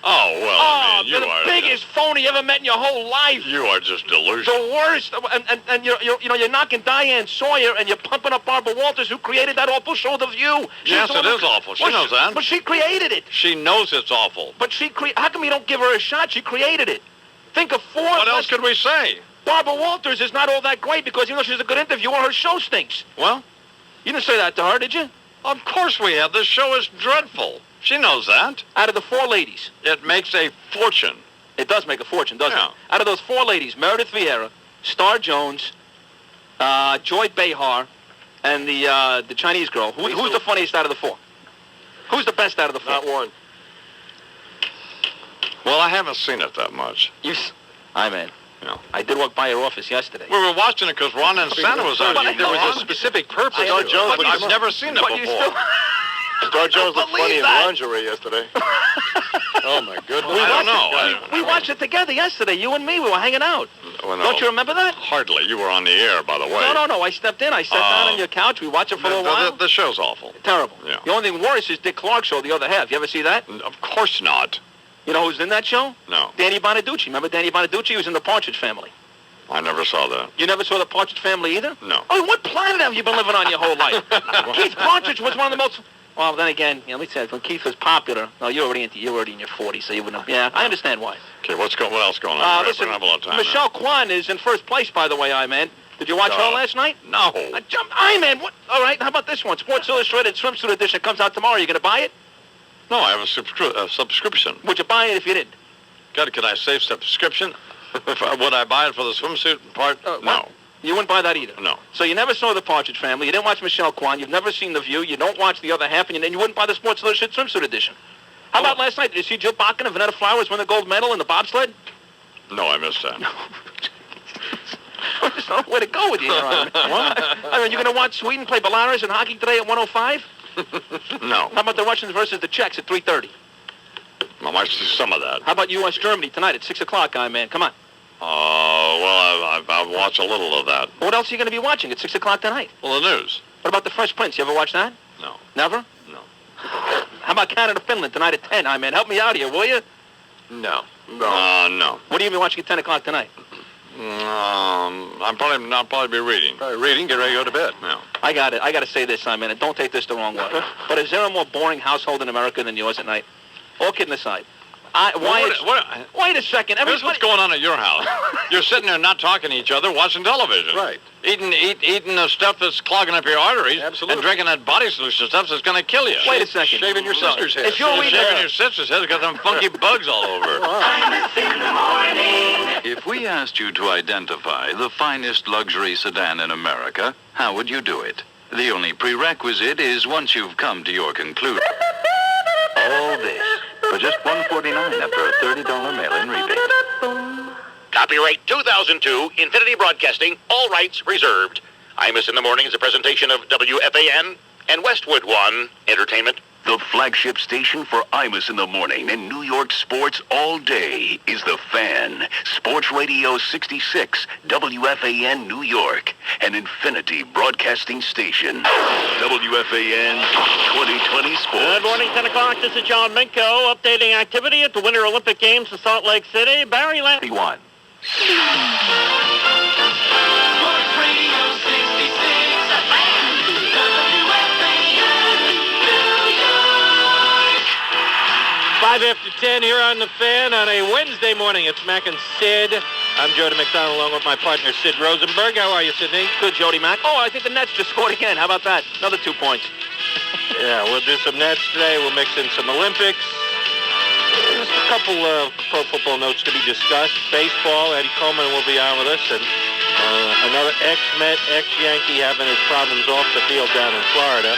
Oh, well, I mean, you're the biggest phony you ever met in your whole life. You are just delusional. The worst. And you're knocking Diane Sawyer and you're pumping up Barbara Walters, who created that awful show, The View. Yes, it is awful. She knows that. But she created it. She knows it's awful. But how come you don't give her a shot? She created it. Think of four. What else could we say? Barbara Walters is not all that great because even though she's a good interviewer, her show stinks. Well? You didn't say that to her, did you? Of course we have. This show is dreadful. She knows that. Out of the four ladies. It makes a fortune. It does make a fortune, doesn't it? Out of those four ladies, Meredith Vieira, Star Jones, Joy Behar, and the Chinese girl, who's the funniest out of the four? Who's the best out of the four? Not one. Well, I haven't seen it that much. Hi, man. No. I did walk by your office yesterday. We were watching it because Ron and Santa was out. There was a specific purpose. Star Jones, I've never seen it before. Star Jones looked funny in lingerie yesterday. Oh, my goodness. I don't know. We watched it together yesterday, you and me. We were hanging out. Well, no. Don't you remember that? Hardly. You were on the air, by the way. No. I stepped in. I sat down on your couch. We watched it for a little while. The show's awful. Terrible. Yeah. The only thing worse is Dick Clark's show, The Other Half. You ever see that? Of course not. You know who's in that show? No. Danny Bonaducci. Remember Danny Bonaducci? He was in the Partridge Family. I never saw that. You never saw the Partridge Family either? No. Oh, what planet have you been living on your whole life? Keith Partridge was one of the most... Well, then again, let me tell you, when Keith was popular... No, you're already in your 40s, so you wouldn't... Yeah, I understand why. Okay, what else going on? Listen, we don't have a lot of time Michelle Kwan is in first place, by the way, I-Man. Did you watch her last night? No. I-Man, what? All right, how about this one? Sports Illustrated swimsuit edition comes out tomorrow. You going to buy it? No, I have a subscription. Would you buy it if you didn't? God, could I save subscription? Would I buy it for the swimsuit part? No. You wouldn't buy that either? No. So you never saw the Partridge Family. You didn't watch Michelle Kwan. You've never seen The View. You don't watch The Other Half, and you wouldn't buy the Sports Illustrated swimsuit edition. How about last night? Did you see Jill Bakken and Vanetta Flowers win the gold medal in the bobsled? No, I missed that. There's no way to go with you here, What? I mean, you're going to watch Sweden play Belarus in hockey today at 1:05? No. How about the Russians versus the Czechs at 3:30? I might see some of that. How about U.S.-Germany tonight at 6 o'clock, man? Come on. Well, I'll watch a little of that. What else are you going to be watching at 6 o'clock tonight? Well, the news. What about the Fresh Prince? You ever watch that? No. Never? No. How about Canada-Finland tonight at 10, man? Help me out here, will you? No. No. What are you going to be watching at 10 o'clock tonight? I'll probably be reading. Probably reading, get ready to go to bed. No. I got it. I got to say this, man, and don't take this the wrong way. But is there a more boring household in America than yours at night? All kidding aside. Wait a second. Here's what's going on at your house. You're sitting there not talking to each other, watching television. Right. Eating the stuff that's clogging up your arteries. Absolutely. And drinking that body solution stuff that's going to kill you. Wait a second. Shaving your sister's head. If you're reading Shaving your sister's head, it's got them funky bugs all over. Imus in the morning. If we asked you to identify the finest luxury sedan in America, how would you do it? The only prerequisite is once you've come to your conclusion. All this for just $149 after a $30 mail-in rebate. Copyright 2002, Infinity Broadcasting, all rights reserved. Imus in the Morning is a presentation of WFAN and Westwood One Entertainment. The flagship station for Imus in the Morning and New York sports all day is The Fan. Sports Radio 66, WFAN New York, an Infinity Broadcasting station. WFAN 2020 Sports. Good morning, 10 o'clock. This is John Minko updating activity at the Winter Olympic Games in Salt Lake City. Barry Land. Sports Radio 66, Five after 10 here on The Fan on a Wednesday morning. It's Mac and Sid. I'm Jody McDonald along with my partner Sid Rosenberg. How are you, Sidney? Good, Jody Mac. Oh, I think the Nets just scored again. How about that? Another 2 points. Yeah, we'll do some Nets today. We'll mix in some Olympics. Just a couple of pro football notes to be discussed. Baseball, Eddie Coleman will be on with us. And another ex-Met, ex-Yankee having his problems off the field down in Florida.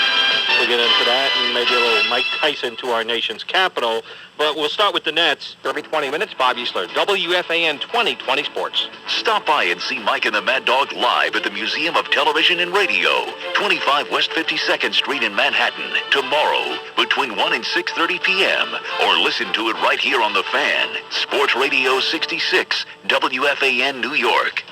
We'll get into that and maybe a little Mike Tyson to our nation's capital. But we'll start with the Nets. Every 20 minutes, Bob Easler, WFAN 2020 Sports. Stop by and see Mike and the Mad Dog live at the Museum of Television and Radio, 25 West 52nd Street in Manhattan, tomorrow between 1 and 6:30 p.m. Or listen to it right here on The Fan, Sports Radio 66, WFAN New York.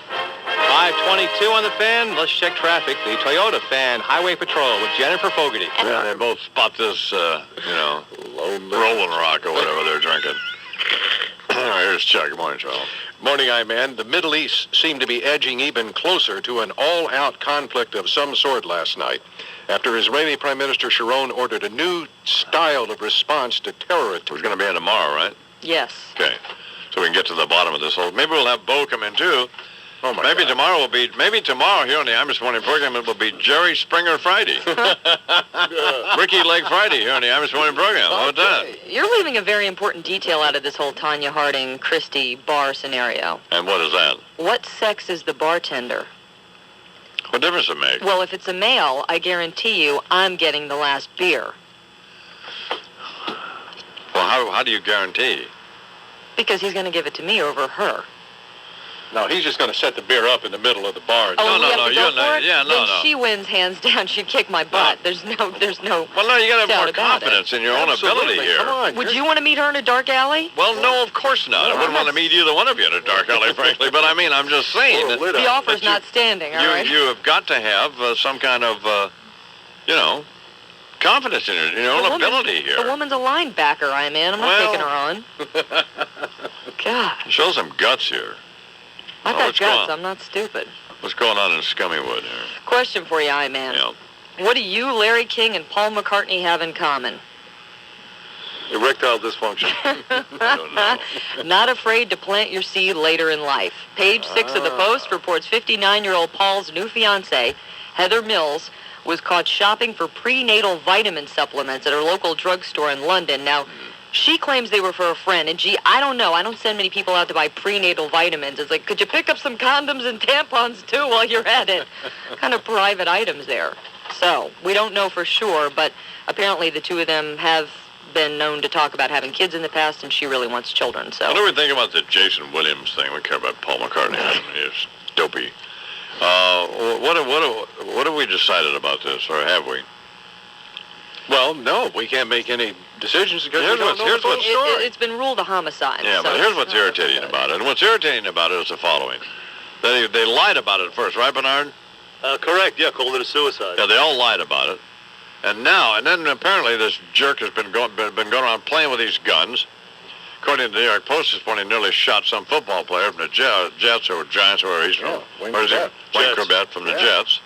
5:22 on the Fan. Let's check traffic. The Toyota Fan Highway Patrol with Jennifer Fogarty. Yeah, they both spot this, Rolling Rock or whatever they're drinking. All right, here's Chuck. Good morning, Charles. Morning, I-Man. The Middle East seemed to be edging even closer to an all-out conflict of some sort last night after Israeli Prime Minister Sharon ordered a new style of response to terror attacks. It's going to be in tomorrow, right? Yes. Okay. So we can get to the bottom of this whole... Maybe we'll have Bo come in, too. Oh, my maybe God. tomorrow here on the Imus Morning program, it will be Jerry Springer Friday. Ricky Lake Friday here on the Imus Morning program. How about that? You're leaving a very important detail out of this whole Tanya Harding, Christy bar scenario. And what is that? What sex is the bartender? What difference does it make? Well, if it's a male, I guarantee you I'm getting the last beer. Well, how do you guarantee? Because he's going to give it to me over her. No, he's just going to set the beer up in the middle of the bar. Then she wins hands down. She'd kick my butt. There's no. Well, no, you got to have more confidence in your own ability here. Come on. Would you want to meet her in a dark alley? Well, no, of course not. I wouldn't want to meet either one of you in a dark alley, frankly. But I mean, I'm just saying that The offer's not standing. All right. you have got to have some kind of, confidence in your own ability here. The woman's a linebacker, I'm not taking her on. God. Show some guts here. I've got guts. I'm not stupid. What's going on in Scummywood here? Question for you, I-Man. Yeah. What do you, Larry King, and Paul McCartney have in common? Erectile dysfunction. I don't know. Not afraid to plant your seed later in life. Page 6 of the Post reports 59-year-old Paul's new fiancée, Heather Mills, was caught shopping for prenatal vitamin supplements at her local drugstore in London. Now, she claims they were for a friend, and gee, I don't know. I don't send many people out to buy prenatal vitamins. It's like, could you pick up some condoms and tampons, too, while you're at it? Kind of private items there. So, we don't know for sure, but apparently the two of them have been known to talk about having kids in the past, and she really wants children, so. What do we think about the Jason Williams thing? We care about Paul McCartney. He's dopey. What have we decided about this, or have we? Well, no, we can't make any decisions because we don't know the full story. It's been ruled a homicide. Yeah, so but here's what's irritating about it. And what's irritating about it is the following. They lied about it first, right, Bernard? Correct, yeah, called it a suicide. Yeah, they all lied about it. And then apparently this jerk has been going around playing with these guns. According to the New York Post this morning, nearly shot some football player from the Jets or Giants, or where he's from. Wayne Corbett from the Jets,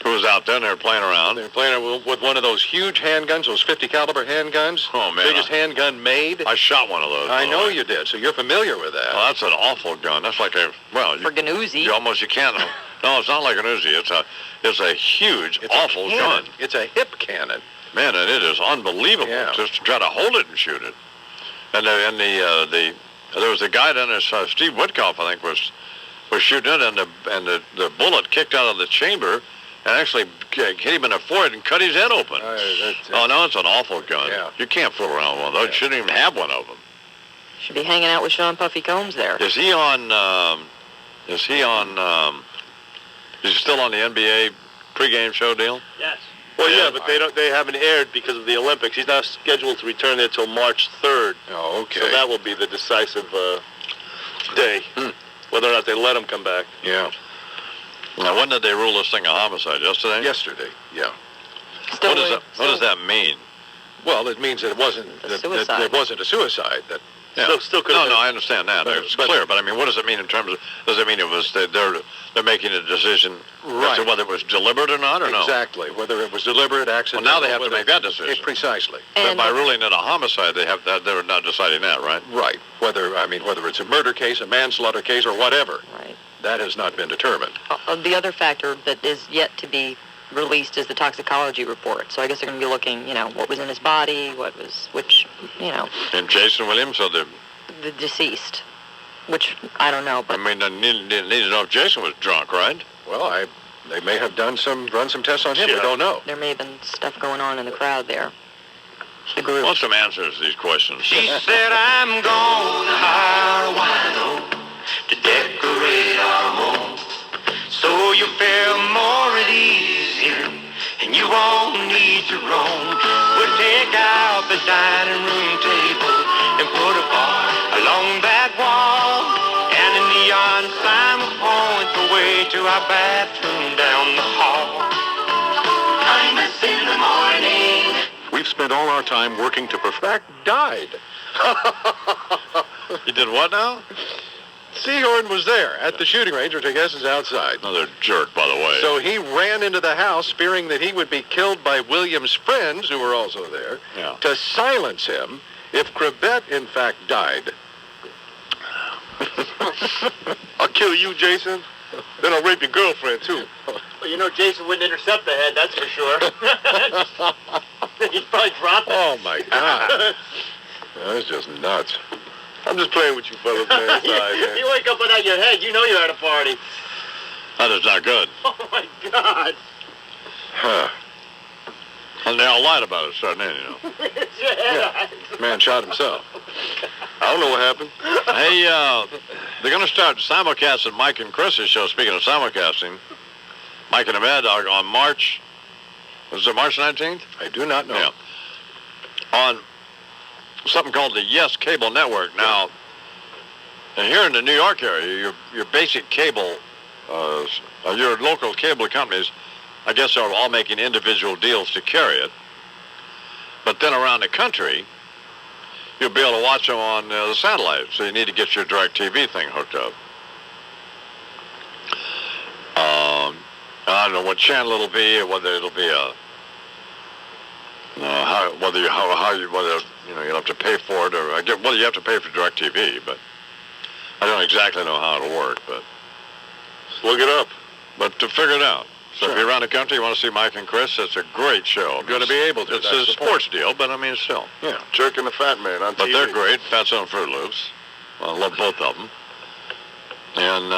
who was out there and they were playing around. They were playing with one of those huge handguns, those 50 caliber handguns. Oh, man. Biggest handgun made. I shot one of those. I know you did, so you're familiar with that. Well, that's an awful gun. That's like a, Friggin' Uzi. You can't. No, it's not like an Uzi. It's a huge, awful gun. It's a hip cannon. Man, and it is unbelievable just to try to hold it and shoot it. And there was a guy down there, Steve Whitkoff, I think, was shooting it, and the bullet kicked out of the chamber and actually hit him in the forehead and cut his head open. No, it's an awful gun. Yeah. You can't fool around with one of those. You shouldn't even have one of them. Should be hanging out with Sean Puffy Combs there. Is he still on the NBA pregame show deal? Yes. Well, yeah, but they haven't aired because of the Olympics. He's not scheduled to return there till March 3rd. Oh, okay. So that will be the decisive day, whether or not they let him come back. Yeah. Now, when did they rule this thing a homicide? Yesterday? Yesterday, yeah. What does that mean? Well, it means that it wasn't that it wasn't a suicide. That still could. No, I understand that. It's clear, but I mean, what does it mean in terms of? Does it mean it was they're making a decision as to whether it was deliberate or not, or no? Exactly. Whether it was deliberate, accidental. Well, now they have to make that decision. Precisely. But by ruling it a homicide, they're not deciding that, right? Right. Whether it's a murder case, a manslaughter case, or whatever. Right. That has not been determined. The other factor that is yet to be released is the toxicology report. So I guess they're going to be looking, what was in his body, And Jason Williams, or the deceased, which I don't know. But I mean, they need to know if Jason was drunk, right? Well, they may have run some tests on him. We don't know. There may have been stuff going on in the crowd there. The group. Want some answers to these questions? She said, I'm gonna hire a wino to decorate our home, so you feel more at ease here, and you won't need to roam. We'll take out the dining room table and put a bar along that wall, and a neon sign will point the way to our bathroom down the hall. Imus in the morning. We've spent all our time working to perfect. Died. You did what now? Seahorn was there at the shooting range, which I guess is outside. Another jerk, by the way. So he ran into the house, fearing that he would be killed by William's friends, who were also there, to silence him if Crevette, in fact, died. I'll kill you, Jason. Then I'll rape your girlfriend, too. Well, you know Jason wouldn't intercept the head, that's for sure. He'd probably drop it. Oh, my God. That's just nuts. I'm just playing with you fellas, man. Sorry, man. You wake up without your head, you know you're at a party. That is not good. Oh, my God. Huh. And they all lied about it, starting in, you know. Yeah. Man shot himself. I don't know what happened. Hey, they're going to start simulcasting Mike and Chris's show. Speaking of simulcasting, Mike and Ahmed are on March 19th? I do not know. Yeah. On something called the Yes Cable Network. Now, here in the New York area, your basic cable, your local cable companies, I guess are all making individual deals to carry it. But then around the country, you'll be able to watch them on the satellite. So you need to get your DirecTV thing hooked up. I don't know what channel it'll be, or whether it'll be whether you'll have to pay for it, or whether you have to pay for DirecTV. But I don't exactly know how it'll work. But just look it up. But to figure it out. So if you're around the country, you want to see Mike and Chris, it's a great show. You're going to be able to. It's a sports deal, but I mean, still. Yeah, Jerk and the Fat Man on TV. But they're great. Fats on Fruit Loops. I love both of them. And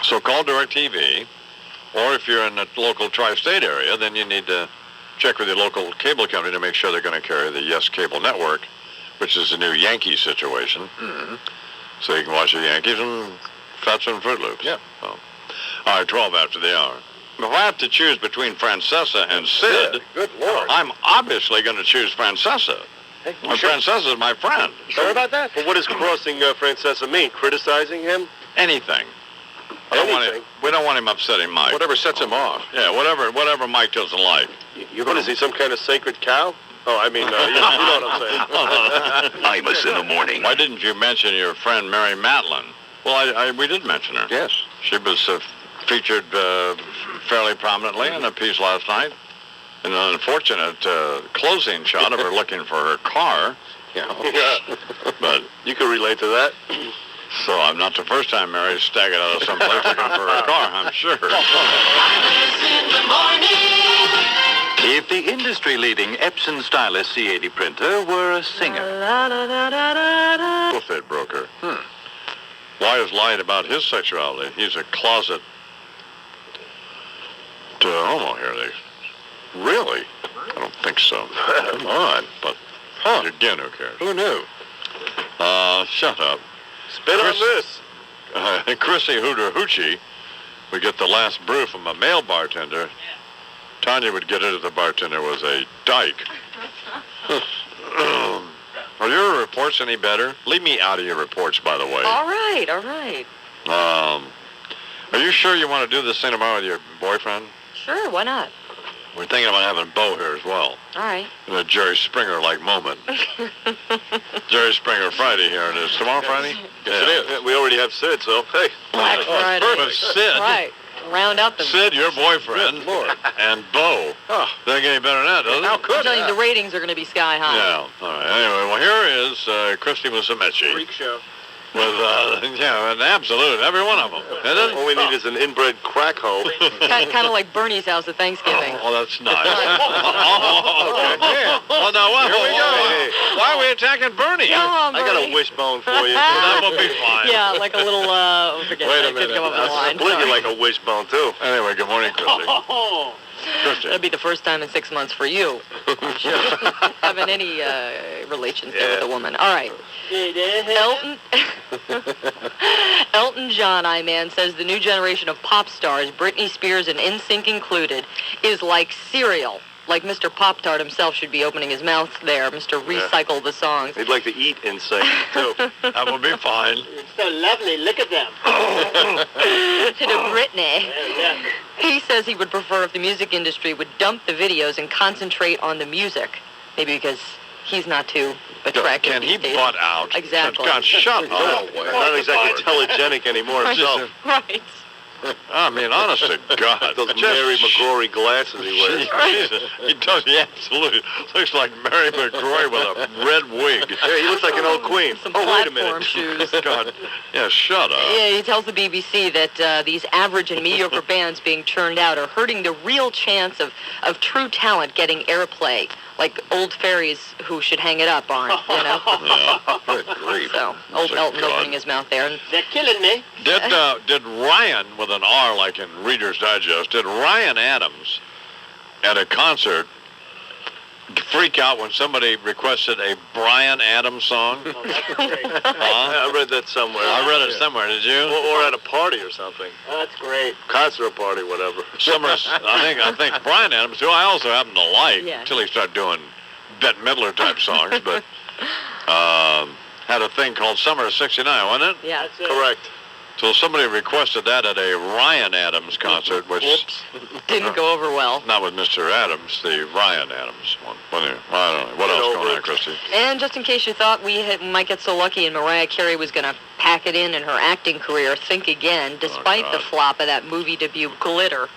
so call DirecTV, or if you're in the local tri-state area, then you need to check with your local cable company to make sure they're going to carry the Yes Cable Network, which is the new Yankee situation. Mm-hmm. So you can watch the Yankees and Fats on Fruit Loops. Yeah. So. All right, 12 after the hour. If I have to choose between Francesa and Sid, good Lord, I'm obviously going to choose Francesa. Hey, Francesa is my friend. Sure about that? Well, what does crossing Francesa mean? Criticizing him? Anything. We don't want him upsetting Mike. Whatever sets him off. Yeah, whatever Mike doesn't like. What is he, some kind of sacred cow? Oh, I mean, you know what I'm saying. Imus in the morning. Why didn't you mention your friend Mary Matlin? Well, we did mention her. Yes. She was featured fairly prominently in a piece last night. An unfortunate closing shot of her looking for her car. Yeah. But you can relate to that. So I'm not the first time Mary's staggered out of someplace looking for her car, I'm sure. If the industry-leading Epson Stylus C80 printer were a singer. Real estate broker. Why is lying about his sexuality? He's a closet homo here. Really? I don't think so. Come on. But again, who cares? Who knew? Shut up. Spit on this. Chrissy Hooter Hoochie would get the last brew from a male bartender. Tanya would get it if the bartender was a dyke. Are your reports any better? Leave me out of your reports, by the way. All right. Are you sure you want to do this thing tomorrow with your boyfriend? Sure, why not? We're thinking about having Bo here as well. All right. In a Jerry Springer-like moment. Jerry Springer Friday here. And is tomorrow Friday? Yes, it is. We already have Sid, so hey. Black Friday. But Sid. Right. Round out the... Sid, your boyfriend, and Bo. Oh. Doesn't get any better than that, does it? How could I'm telling you, the ratings are going to be sky high. Yeah. All right. Anyway, well, here is Christy Musumeci. Freak show. With, an absolute, every one of them. All we need is an inbred crack hoe. Kind of like Bernie's house at Thanksgiving. Oh, that's nice. Okay. Well, now, Here we go. Hey. Why are we attacking Bernie? Come on, Bernie. I got a wishbone for you. That will be fine. Yeah, like a little, forget Wait that. a minute. Couldn't come up with a line. I split you like a wishbone, too. Anyway, good morning, Christy. Christy. That'd be the first time in 6 months for you. Sure. Having any relationship with a woman. All right. Elton John, I-Man, says the new generation of pop stars, Britney Spears and NSYNC included, is like cereal. like Mr. Pop-Tart himself should be opening his mouth there. Mr. Recycle the songs. He'd like to eat inside too. That would be fine. So lovely. Look at them. To Britney. He says he would prefer if the music industry would dump the videos and concentrate on the music. Maybe because he's not too attractive. Can he these days. butt out? Exactly. God, shut up. Not exactly telegenic anymore himself. Right. I mean, honest to God. Those Mary McGrory glasses he wears. Jesus. He does. He absolutely looks like Mary McGrory with a red wig. Yeah, he looks like an old queen. Some wait a platform minute. shoes. God. Yeah, shut up. Yeah, he tells the BBC that these average and mediocre bands being churned out are hurting the real chance of true talent getting airplay, like old fairies who should hang it up aren't, you know? Yeah. Good grief. So, old Elton opening his mouth there. And They're killing me. Did Ryan, with an R like in Reader's Digest, did Ryan Adams at a concert freak out when somebody requested a Bryan Adams song? I read that somewhere. I read it somewhere. Did you? Or at a party or something. Oh, that's great. Concert party, whatever. I think Bryan Adams, who I also happen to like, Yeah. until he started doing Bette Midler type songs, but had a thing called Summer of '69, wasn't it? Yeah. Correct. So somebody requested that at a Ryan Adams concert, which didn't go over well. not with Mr. Adams, the Ryan Adams one. But anyway, I don't know. What else going on, Christy? And just in case you thought we might get so lucky and Mariah Carey was going to pack it in her acting career, think again. Despite the flop of that movie debut, Glitter,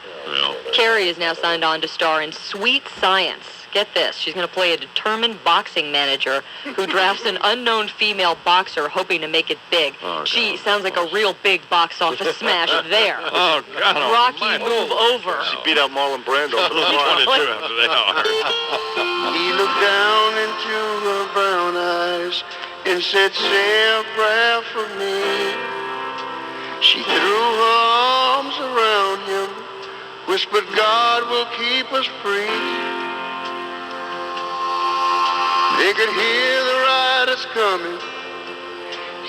Carey is now signed on to star in Sweet Science. Get this, she's going to play a determined boxing manager who drafts an unknown female boxer hoping to make it big. She sounds like a real big box office smash there. Oh, God. Rocky, move over. She beat out Marlon Brando. 22 after the hour. He looked down into her brown eyes and said, say a prayer for me. She threw her arms around him, whispered, God will keep us free. They could hear the riders coming.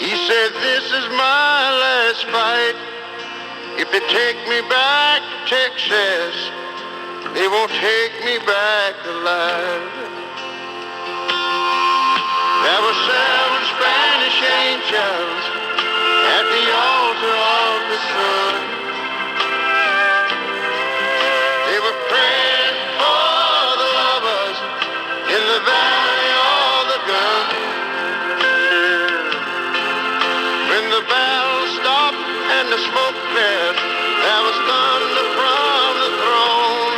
He said, this is my last fight. If they take me back to Texas, they won't take me back alive. There were 7 Spanish angels at the altar of the sun. They were praying for the lovers in the valley. When the bells stopped and the smoke cleared, there was thunder from the throne.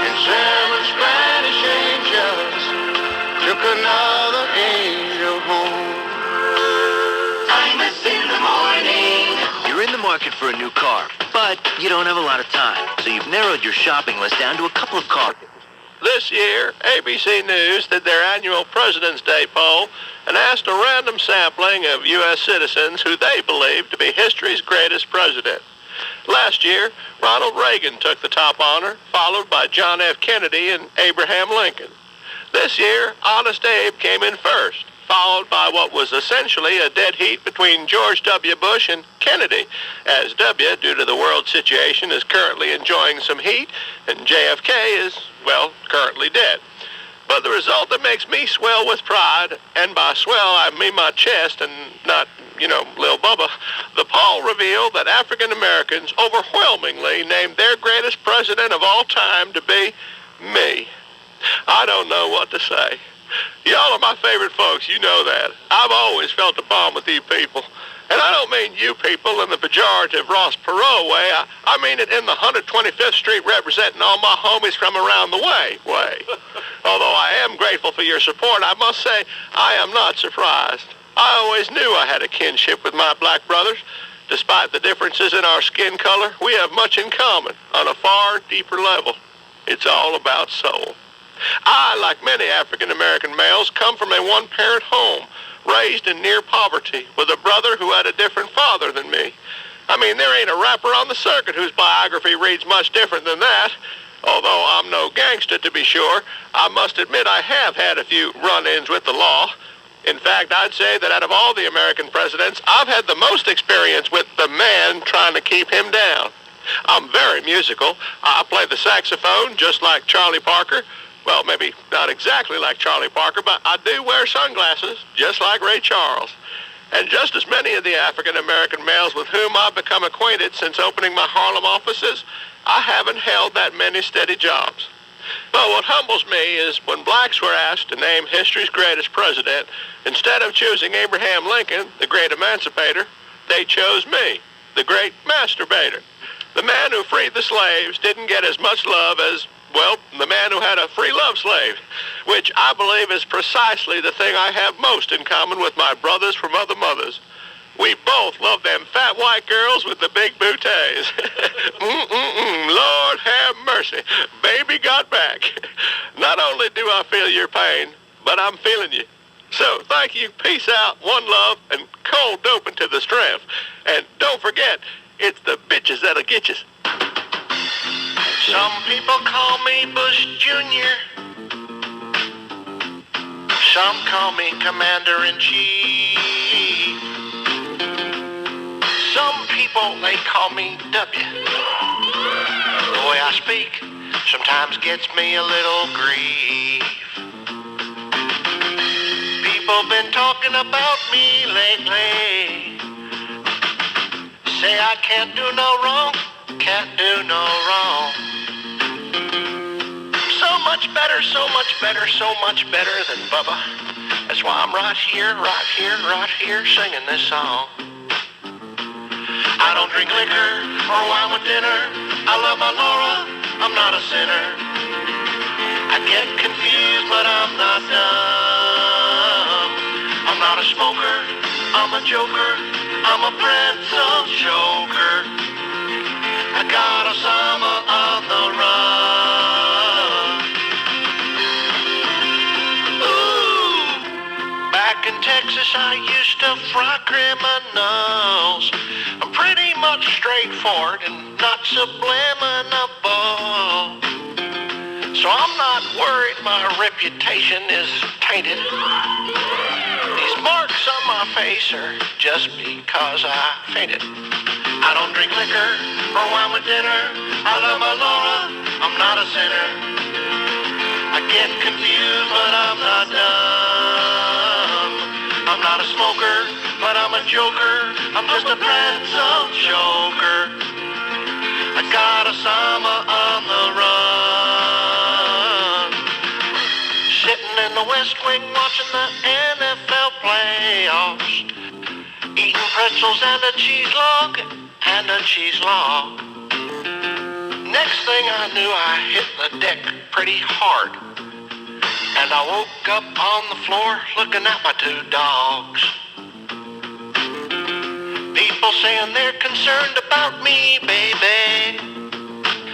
And 7 Spanish angels took another angel home. Imus in the morning. You're in the market for a new car, but you don't have a lot of time, so you've narrowed your shopping list down to a couple of cars. This year, ABC News did their annual President's Day poll and asked a random sampling of U.S. citizens who they believe to be history's greatest president. Last year, Ronald Reagan took the top honor, followed by John F. Kennedy and Abraham Lincoln. This year, Honest Abe came in first, followed by what was essentially a dead heat between George W. Bush and Kennedy, as W, due to the world situation, is currently enjoying some heat, and JFK is, well, currently dead. But the result that makes me swell with pride, and by swell I mean my chest and not, Lil Bubba, the poll revealed that African Americans overwhelmingly named their greatest president of all time to be me. I don't know what to say. Y'all are my favorite folks, you know that. I've always felt a bond with you people. And I don't mean you people in the pejorative Ross Perot way. I mean it in the 125th Street representing all my homies from around the way. Although I am grateful for your support, I must say I am not surprised. I always knew I had a kinship with my black brothers. Despite the differences in our skin color, we have much in common on a far deeper level. It's all about soul. I, like many African-American males, come from a one-parent home, raised in near poverty, with a brother who had a different father than me. I mean, there ain't a rapper on the circuit whose biography reads much different than that. Although I'm no gangster, to be sure, I must admit I have had a few run-ins with the law. In fact, I'd say that out of all the American presidents, I've had the most experience with the man trying to keep him down. I'm very musical. I play the saxophone just like Charlie Parker. Well, maybe not exactly like Charlie Parker, but I do wear sunglasses just like Ray Charles. And just as many of the African-American males with whom I've become acquainted since opening my Harlem offices, I haven't held that many steady jobs. But what humbles me is when blacks were asked to name history's greatest president, instead of choosing Abraham Lincoln, the great emancipator, they chose me, the great masturbator. The man who freed the slaves didn't get as much love as, well, the man who had a free love slave, which I believe is precisely the thing I have most in common with my brothers from other mothers. We both love them fat white girls with the big booties. Lord have mercy. Baby got back. Not only do I feel your pain, but I'm feeling you. So thank you, peace out, one love, and cold dope into the strength. And don't forget, it's the bitches that'll get you. Some people call me Bush Jr. Some call me Commander-in-Chief. Some people, they call me W. The way I speak sometimes gets me a little grief. People been talking about me lately. Say I can't do no wrong, can't do no wrong. So much better, so much better, so much better than Bubba. That's why I'm right here, right here, right here singing this song. I don't drink liquor or wine with dinner. I love my Laura, I'm not a sinner. I get confused, but I'm not dumb. I'm not a smoker, I'm a joker. I'm a pretzel choker. I got a summer on the run. Ooh, back in Texas I used to fry criminals. I'm pretty much straightforward and not subliminal. So I'm not worried my reputation is tainted. These marks on my face are just because I fainted. I don't drink liquor or wine with dinner. I love my Laura, I'm not a sinner. I get confused, but I'm not dumb. I'm not a smoker, but I'm a joker. I'm just a pretzel choker. I got a summer on the run. Sitting in the West Wing watching the NFL playoffs. Eating pretzels and a cheese log, and a cheese log. Next thing I knew, I hit the deck pretty hard. And I woke up on the floor looking at my two dogs. People saying they're concerned about me, baby,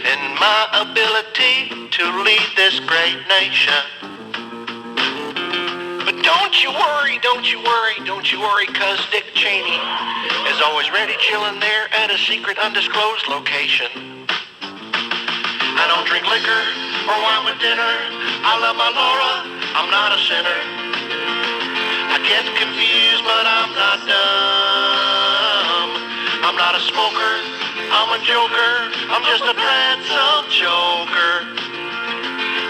and my ability to lead this great nation. But don't you worry, don't you worry, don't you worry, 'cause Dick Cheney is always ready chilling there at a secret undisclosed location. I don't drink liquor or wine with dinner. I love my Laura, I'm not a sinner. I get confused, but I'm not dumb. I'm not a smoker, I'm a joker. I'm just a pretzel choker.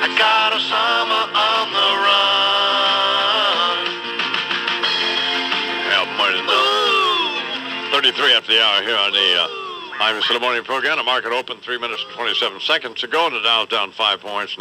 I got a summer on the run. Yeah, morning. 33 after the hour here on the Imus in the Morning program. The market open 3 minutes and 27 seconds ago, and the Dow's down 5 points.